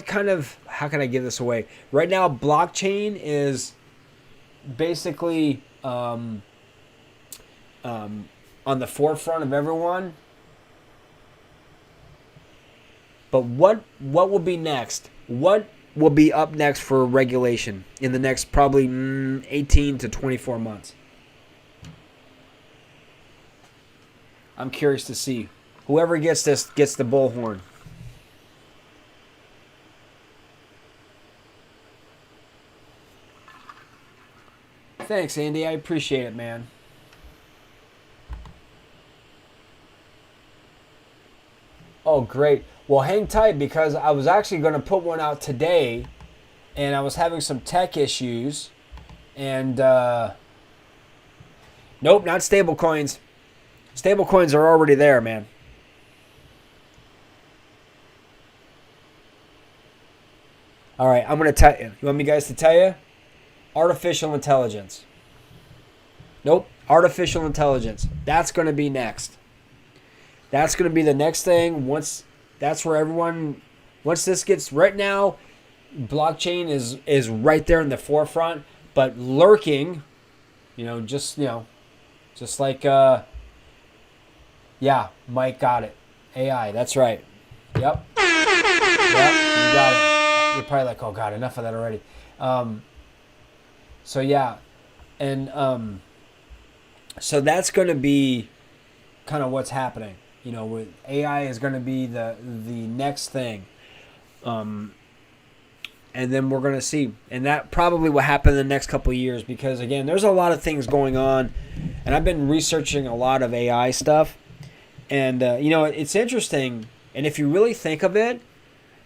kind of, how can I give this away? Right now, blockchain is basically on the forefront of everyone. But what will be next? What will be up next for regulation in the next probably 18 to 24 months? I'm curious to see. Whoever gets this gets the bullhorn. Thanks, Andy. I appreciate it, man. Oh, great. Well, hang tight, because I was actually going to put one out today, and I was having some tech issues, and nope, not stable coins. Stable coins are already there, man. All right, I'm going to tell you. You want me guys to tell you? Artificial intelligence. Nope, artificial intelligence. That's going to be next. That's going to be the next thing. Once this gets, right now, blockchain is right there in the forefront, but lurking, just, Just like, yeah, Mike got it. AI, that's right. Yep. Yep, you got it. You're probably like, oh God, enough of that already. So yeah, and so that's going to be kind of what's happening. You know, with AI is going to be the next thing. And then we're going to see. And that probably will happen in the next couple of years because, again, there's a lot of things going on. And I've been researching a lot of AI stuff. And, you know, it's interesting. And if you really think of it,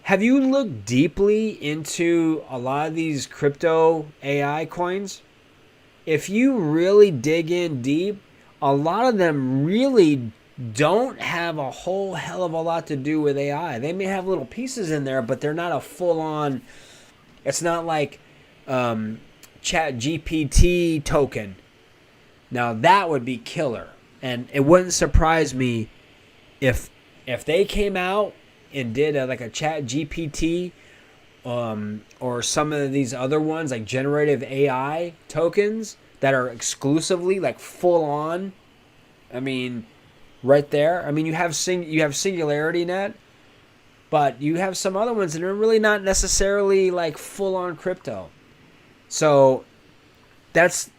have you looked deeply into a lot of these crypto AI coins? If you really dig in deep, a lot of them really don't have a whole hell of a lot to do with AI. They may have little pieces in there, but they're not a full-on... It's not like Chat GPT token. Now that would be killer, and it wouldn't surprise me if they came out and did like a Chat GPT or some of these other ones like generative AI tokens that are exclusively like full on. I mean, right there. I mean, you have Singularity Net. But you have some other ones that are really not necessarily like full-on crypto. So that's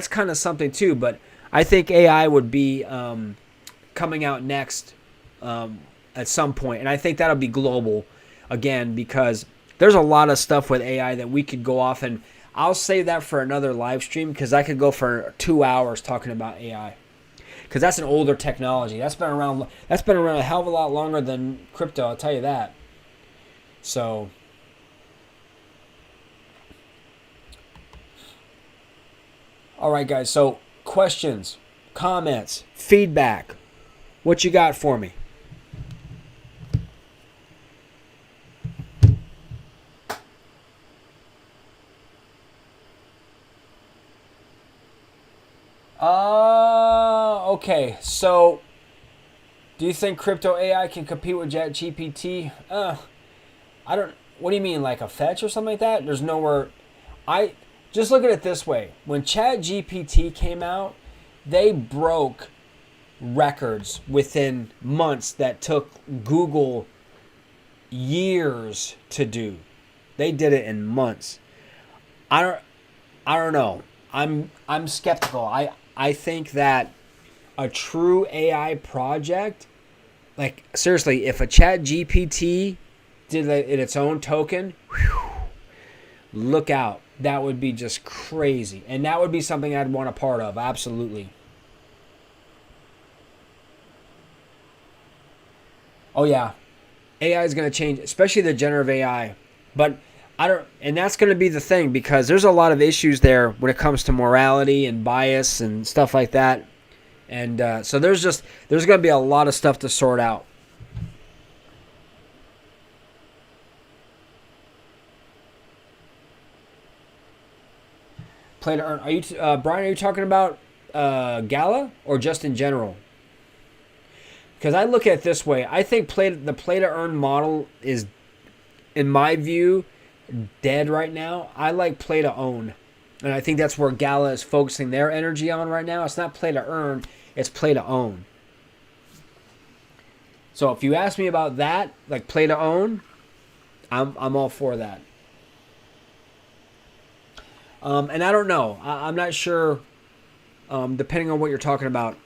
kind of something too. But I think AI would be coming out next at some point. And I think that'll be global again because there's a lot of stuff with AI that we could go off. And I'll save that for another live stream because I could go for 2 hours talking about AI. Because that's an older technology. That's been around a hell of a lot longer than crypto, I'll tell you that. So all right, guys. So questions, comments, feedback. What you got for me? Okay, so do you think crypto AI can compete with ChatGPT? I don't. What do you mean, like a fetch or something like that? There's nowhere. I just look at it this way. When ChatGPT came out, they broke records within months that took Google years to do. They did it in months. I don't know. I'm skeptical. I think that a true AI project, like seriously, if a Chat GPT did it its own token, look out. That would be just crazy. And that would be something I'd want a part of. Absolutely. Oh yeah. AI is going to change, especially the generative AI. But and that's going to be the thing because there's a lot of issues there when it comes to morality and bias and stuff like that. And so there's going to be a lot of stuff to sort out. Play to earn. Are you, Brian? Are you talking about Gala or just in general? Because I look at it this way. I think the play to earn model is, in my view, dead right now. I like play to own, and I think that's where Gala is focusing their energy on right now. It's not play to earn; it's play to own. So if you ask me about that, like play to own, I'm all for that. And I don't know. I'm not sure. Depending on what you're talking about,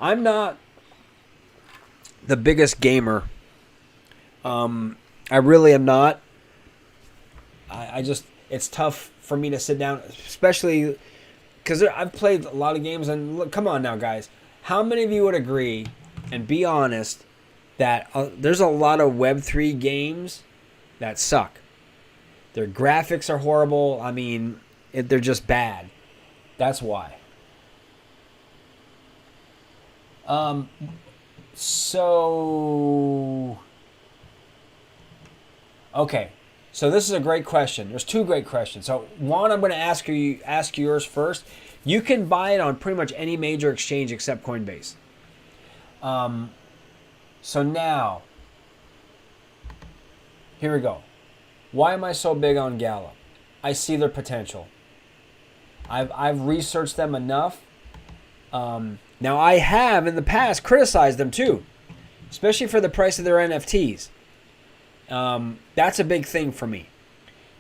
I'm not the biggest gamer. I really am not. I just, it's tough for me to sit down, especially because I've played a lot of games. And look, come on now, guys. How many of you would agree and be honest that there's a lot of Web3 games that suck? Their graphics are horrible. I mean, they're just bad. That's why. Okay. So this is a great question. There's two great questions. So one, I'm going to ask yours first. You can buy it on pretty much any major exchange except Coinbase. So now, here we go. Why am I so big on Gala? I see their potential. I've researched them enough. Now, I have in the past criticized them too, especially for the price of their NFTs. That's a big thing for me,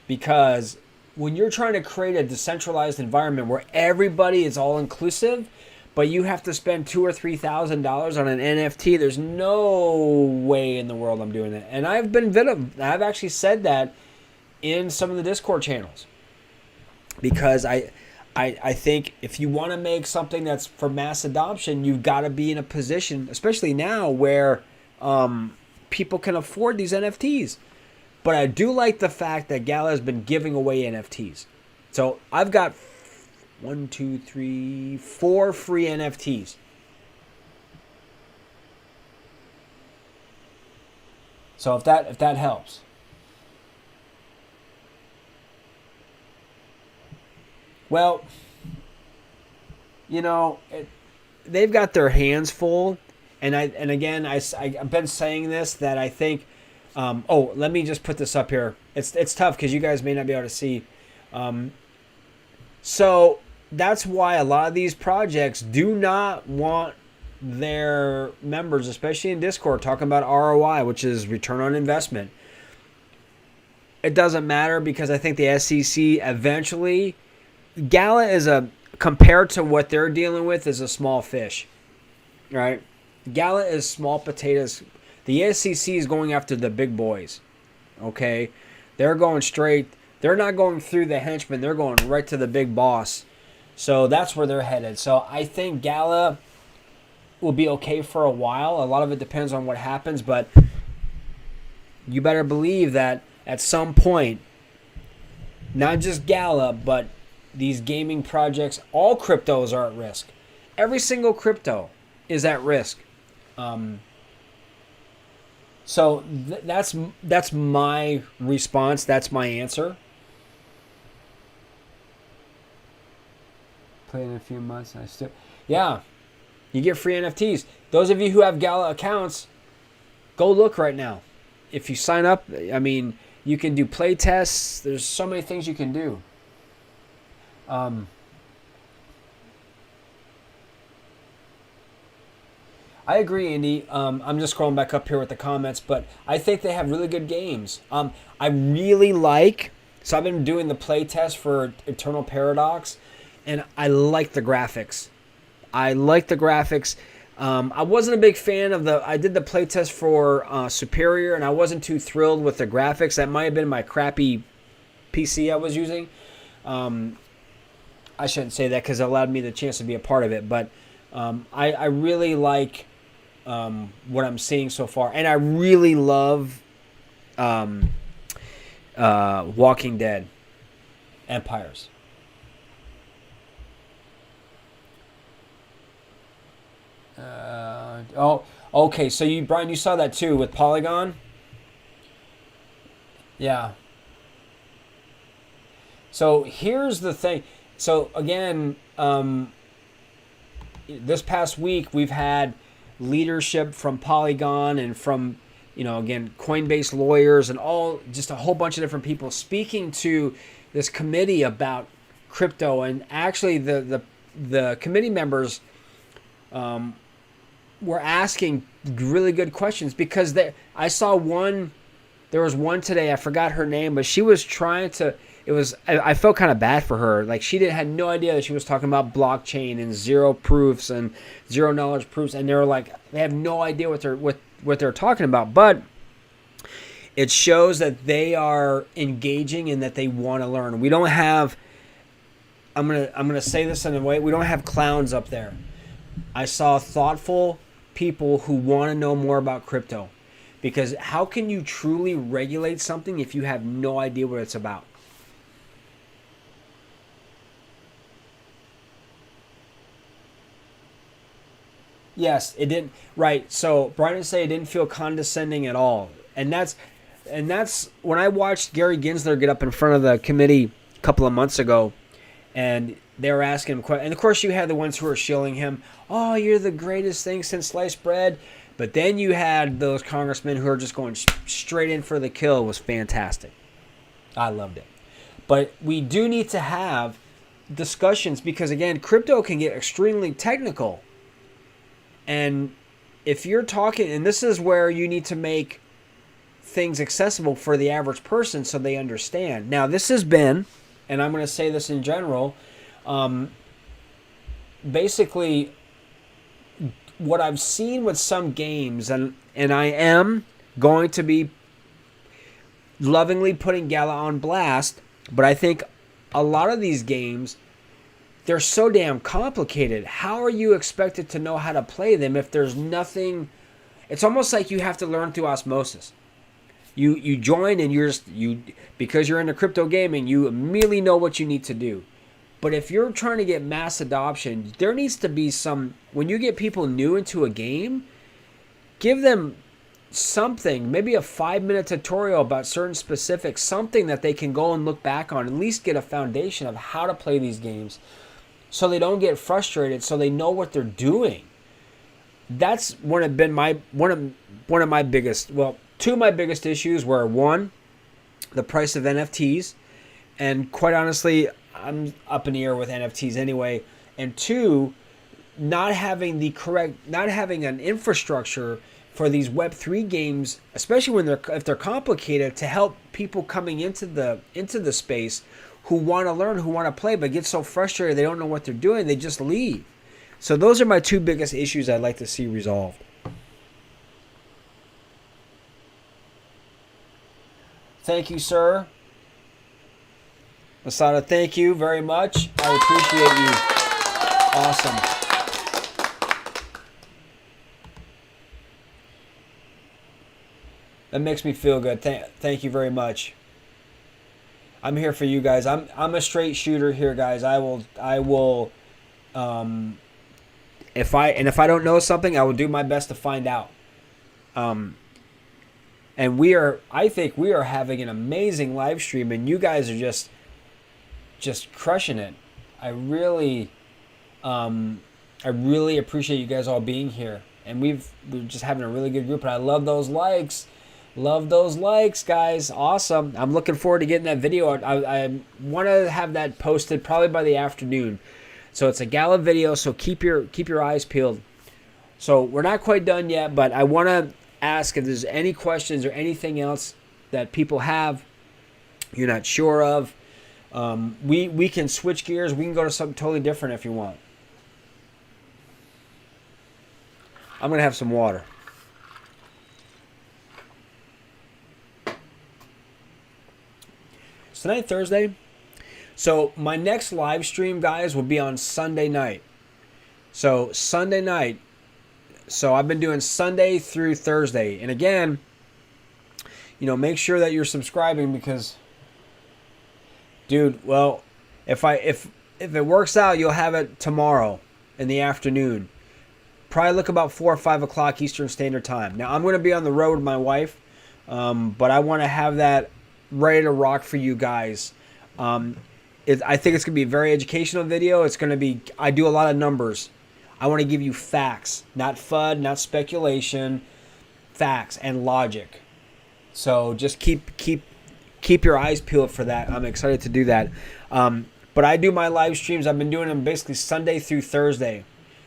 because when you're trying to create a decentralized environment where everybody is all inclusive, but you have to spend $2,000 or $3,000 on an NFT, there's no way in the world I'm doing that. And I've actually said that in some of the Discord channels, because I think if you want to make something that's for mass adoption, you've got to be in a position, especially now, where people can afford these NFTs. But I do like the fact that Gala has been giving away NFTs. So I've got 4 free NFTs. So if that helps. Well, they've got their hands full, and again, I've been saying this, that I think. Let me just put this up here. It's tough because you guys may not be able to see. So that's why a lot of these projects do not want their members, especially in Discord, talking about ROI, which is return on investment. It doesn't matter, because I think the SEC eventually, Gala is compared to what they're dealing with, is a small fish, right? Gala is small potatoes. The SEC is going after the big boys, okay? They're going straight. They're not going through the henchmen. They're going right to the big boss. So that's where they're headed. So I think Gala will be okay for a while. A lot of it depends on what happens, but you better believe that at some point, not just Gala, but these gaming projects, all cryptos are at risk. Every single crypto is at risk. So that's my response. That's my answer. Play in a few months. Yeah, you get free NFTs. Those of you who have Gala accounts, go look right now. If you sign up, I mean, you can do play tests. There's so many things you can do. I agree, Andy. I'm just scrolling back up here with the comments, but I think they have really good games. I really like, so I've been doing the play test for Eternal Paradox, and I like the graphics. I wasn't a big fan of I did the play test for Superior, and I wasn't too thrilled with the graphics. That might have been my crappy PC I was using. I shouldn't say that because it allowed me the chance to be a part of it, but I really like what I'm seeing so far, and I really love Walking Dead Empires. Okay. So Brian, you saw that too with Polygon. Yeah. So here's the thing. So again, this past week we've had leadership from Polygon and from, again, Coinbase lawyers and just a whole bunch of different people speaking to this committee about crypto. And actually the committee members were asking really good questions, because I saw there was one today, I forgot her name, but she was trying to, I felt kind of bad for her. Like, she had no idea that she was talking about blockchain and zero proofs and zero knowledge proofs, and they have no idea what they're talking about. But it shows that they are engaging and that they want to learn. We don't have, I'm gonna say this in a way, we don't have clowns up there. I saw thoughtful people who want to know more about crypto, because how can you truly regulate something if you have no idea what it's about? Yes, it didn't. Right. So Brian would say it didn't feel condescending at all, and that's when I watched Gary Gensler get up in front of the committee a couple of months ago, and they were asking him questions. And of course, you had the ones who were shilling him. Oh, you're the greatest thing since sliced bread. But then you had those congressmen who are just going straight in for the kill. It was fantastic. I loved it. But we do need to have discussions, because again, crypto can get extremely technical. And if you're talking, and this is where you need to make things accessible for the average person so they understand. Now, this has been, and I'm going to say this in general, basically what I've seen with some games, and I am going to be lovingly putting Gala on blast, but I think a lot of these games, they're so damn complicated. How are you expected to know how to play them if there's nothing? It's almost like you have to learn through osmosis. You join and because you're into crypto gaming, you immediately know what you need to do. But if you're trying to get mass adoption, there needs to be some, when you get people new into a game, give them something, maybe a 5-minute tutorial about certain specifics, something that they can go and look back on, at least get a foundation of how to play these games so they don't get frustrated, so they know what they're doing. That's one of my biggest, well, two of my biggest issues were, one, the price of NFTs, and quite honestly, I'm up in the air with NFTs anyway, and two, not having an infrastructure for these Web3 games, especially if they're complicated, to help people coming into the space who want to learn, who want to play, but get so frustrated they don't know what they're doing, they just leave. So those are my two biggest issues I'd like to see resolved. Thank you, sir. Masada, thank you very much. I appreciate you. Awesome. That makes me feel good. Thank you very much. I'm here for you guys. I'm a straight shooter here, guys. I will if I don't know something, I will do my best to find out. And I think we are having an amazing live stream, and you guys are just crushing it. I really appreciate you guys all being here, and we're just having a really good group. And I love those likes. Love those likes, guys. Awesome. I'm looking forward to getting that video. I want to have that posted probably by the afternoon. So it's a Gala video, so keep your eyes peeled. So we're not quite done yet, but I want to ask if there's any questions or anything else that people have you're not sure of. We can switch gears. We can go to something totally different if you want. I'm going to have some water. Tonight, Thursday. So my next live stream, guys, will be on Sunday night. So Sunday night. So I've been doing Sunday through Thursday. And again, make sure that you're subscribing because, dude, well, if it works out, you'll have it tomorrow in the afternoon. Probably look about 4 or 5 o'clock Eastern Standard Time. Now, I'm going to be on the road with my wife, but I want to have that ready to rock for you guys. I think it's going to be a very educational video. It's going to be, I do a lot of numbers. I want to give you facts, not FUD, not speculation, facts and logic. So just keep your eyes peeled for that. I'm excited to do that. But I do my live streams. I've been doing them basically Sunday through Thursday.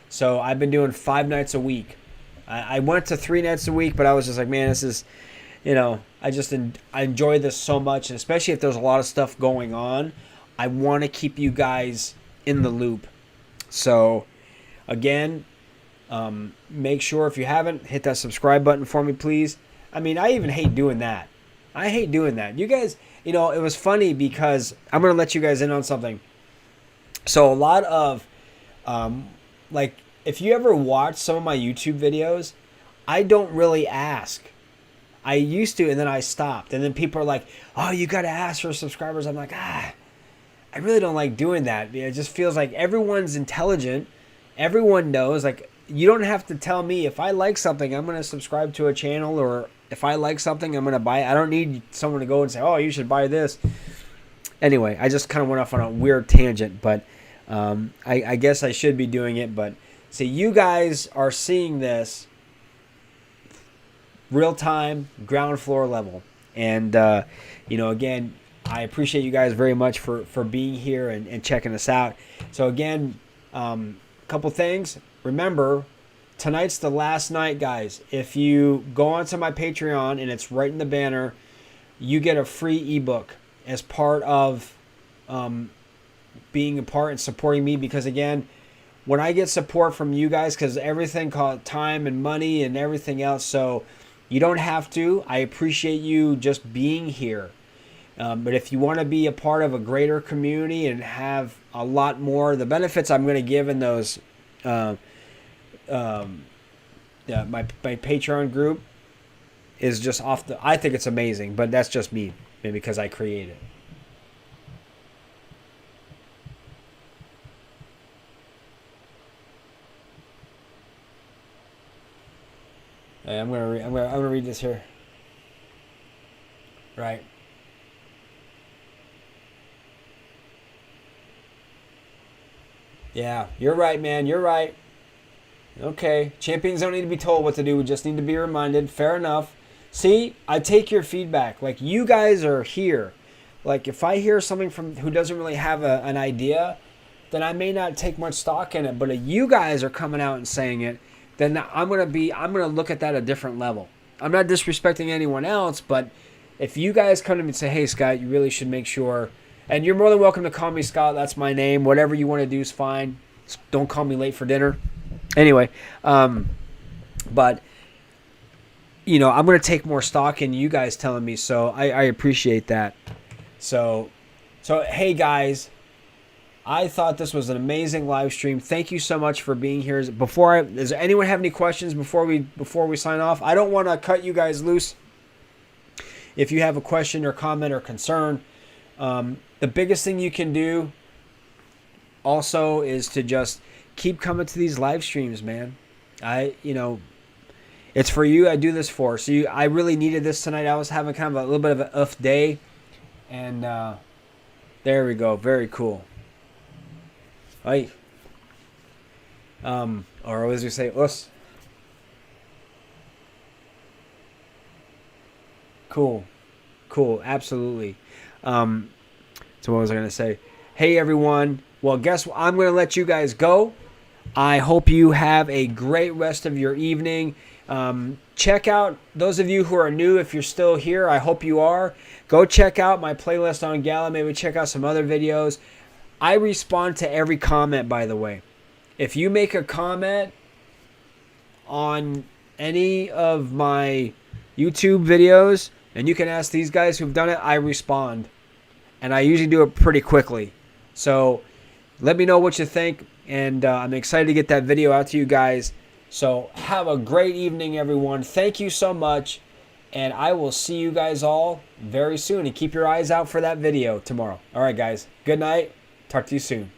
So I've been doing 5 nights a week. I went to 3 nights a week, but I was just like, man, this is, I enjoy this so much, and especially if there's a lot of stuff going on, I want to keep you guys in the loop. So, again, make sure if you haven't, hit that subscribe button for me, please. I mean, I even hate doing that. You guys, it was funny because I'm going to let you guys in on something. So, a lot of, if you ever watch some of my YouTube videos, I don't really ask. I used to, and then I stopped. And then people are like, oh, you got to ask for subscribers. I'm like, I really don't like doing that. It just feels like everyone's intelligent. Everyone knows. Like, you don't have to tell me if I like something, I'm going to subscribe to a channel, or if I like something, I'm going to buy it. I don't need someone to go and say, oh, you should buy this. Anyway, I just kind of went off on a weird tangent, but I guess I should be doing it. But see, you guys are seeing this real time, ground floor level. And, again, I appreciate you guys very much for being here and checking us out. So again, a couple things. Remember, tonight's the last night, guys. If you go onto my Patreon, and it's right in the banner, you get a free ebook as part of being a part and supporting me. Because again, when I get support from you guys, because everything called time and money and everything else, so you don't have to. I appreciate you just being here. But if you want to be a part of a greater community and have a lot more, the benefits I'm going to give in those, my Patreon group is just off the. I think it's amazing, but that's just me, maybe because I create it. Hey, I'm gonna read this here. Right. Yeah, you're right, man. You're right. Okay. Champions don't need to be told what to do. We just need to be reminded. Fair enough. See, I take your feedback. Like, you guys are here. Like, if I hear something from who doesn't really have an idea, then I may not take much stock in it. But if you guys are coming out and saying it, then I'm gonna look at that a different level. I'm not disrespecting anyone else, but if you guys come to me and say, "Hey, Scott, you really should make sure," and you're more than welcome to call me Scott. That's my name. Whatever you want to do is fine. Don't call me late for dinner. Anyway, but I'm gonna take more stock in you guys telling me. So I appreciate that. So hey guys. I thought this was an amazing live stream. Thank you so much for being here. Does anyone have any questions before we sign off? I don't want to cut you guys loose. If you have a question or comment or concern, the biggest thing you can do also is to just keep coming to these live streams, man. It's for you. I do this for. So I really needed this tonight. I was having kind of a little bit of an off day, and there we go. Very cool. Hey. Or as we say, us. Cool. Absolutely. So what was I going to say? Hey, everyone. Well, guess what? I'm going to let you guys go. I hope you have a great rest of your evening. Check out those of you who are new. If you're still here, I hope you are. Go check out my playlist on Gala. Maybe check out some other videos. I respond to every comment, by the way. If you make a comment on any of my YouTube videos, and you can ask these guys who've done it, I respond. And I usually do it pretty quickly. So let me know what you think. And I'm excited to get that video out to you guys. So have a great evening, everyone. Thank you so much. And I will see you guys all very soon. And keep your eyes out for that video tomorrow. All right, guys. Good night. Talk to you soon.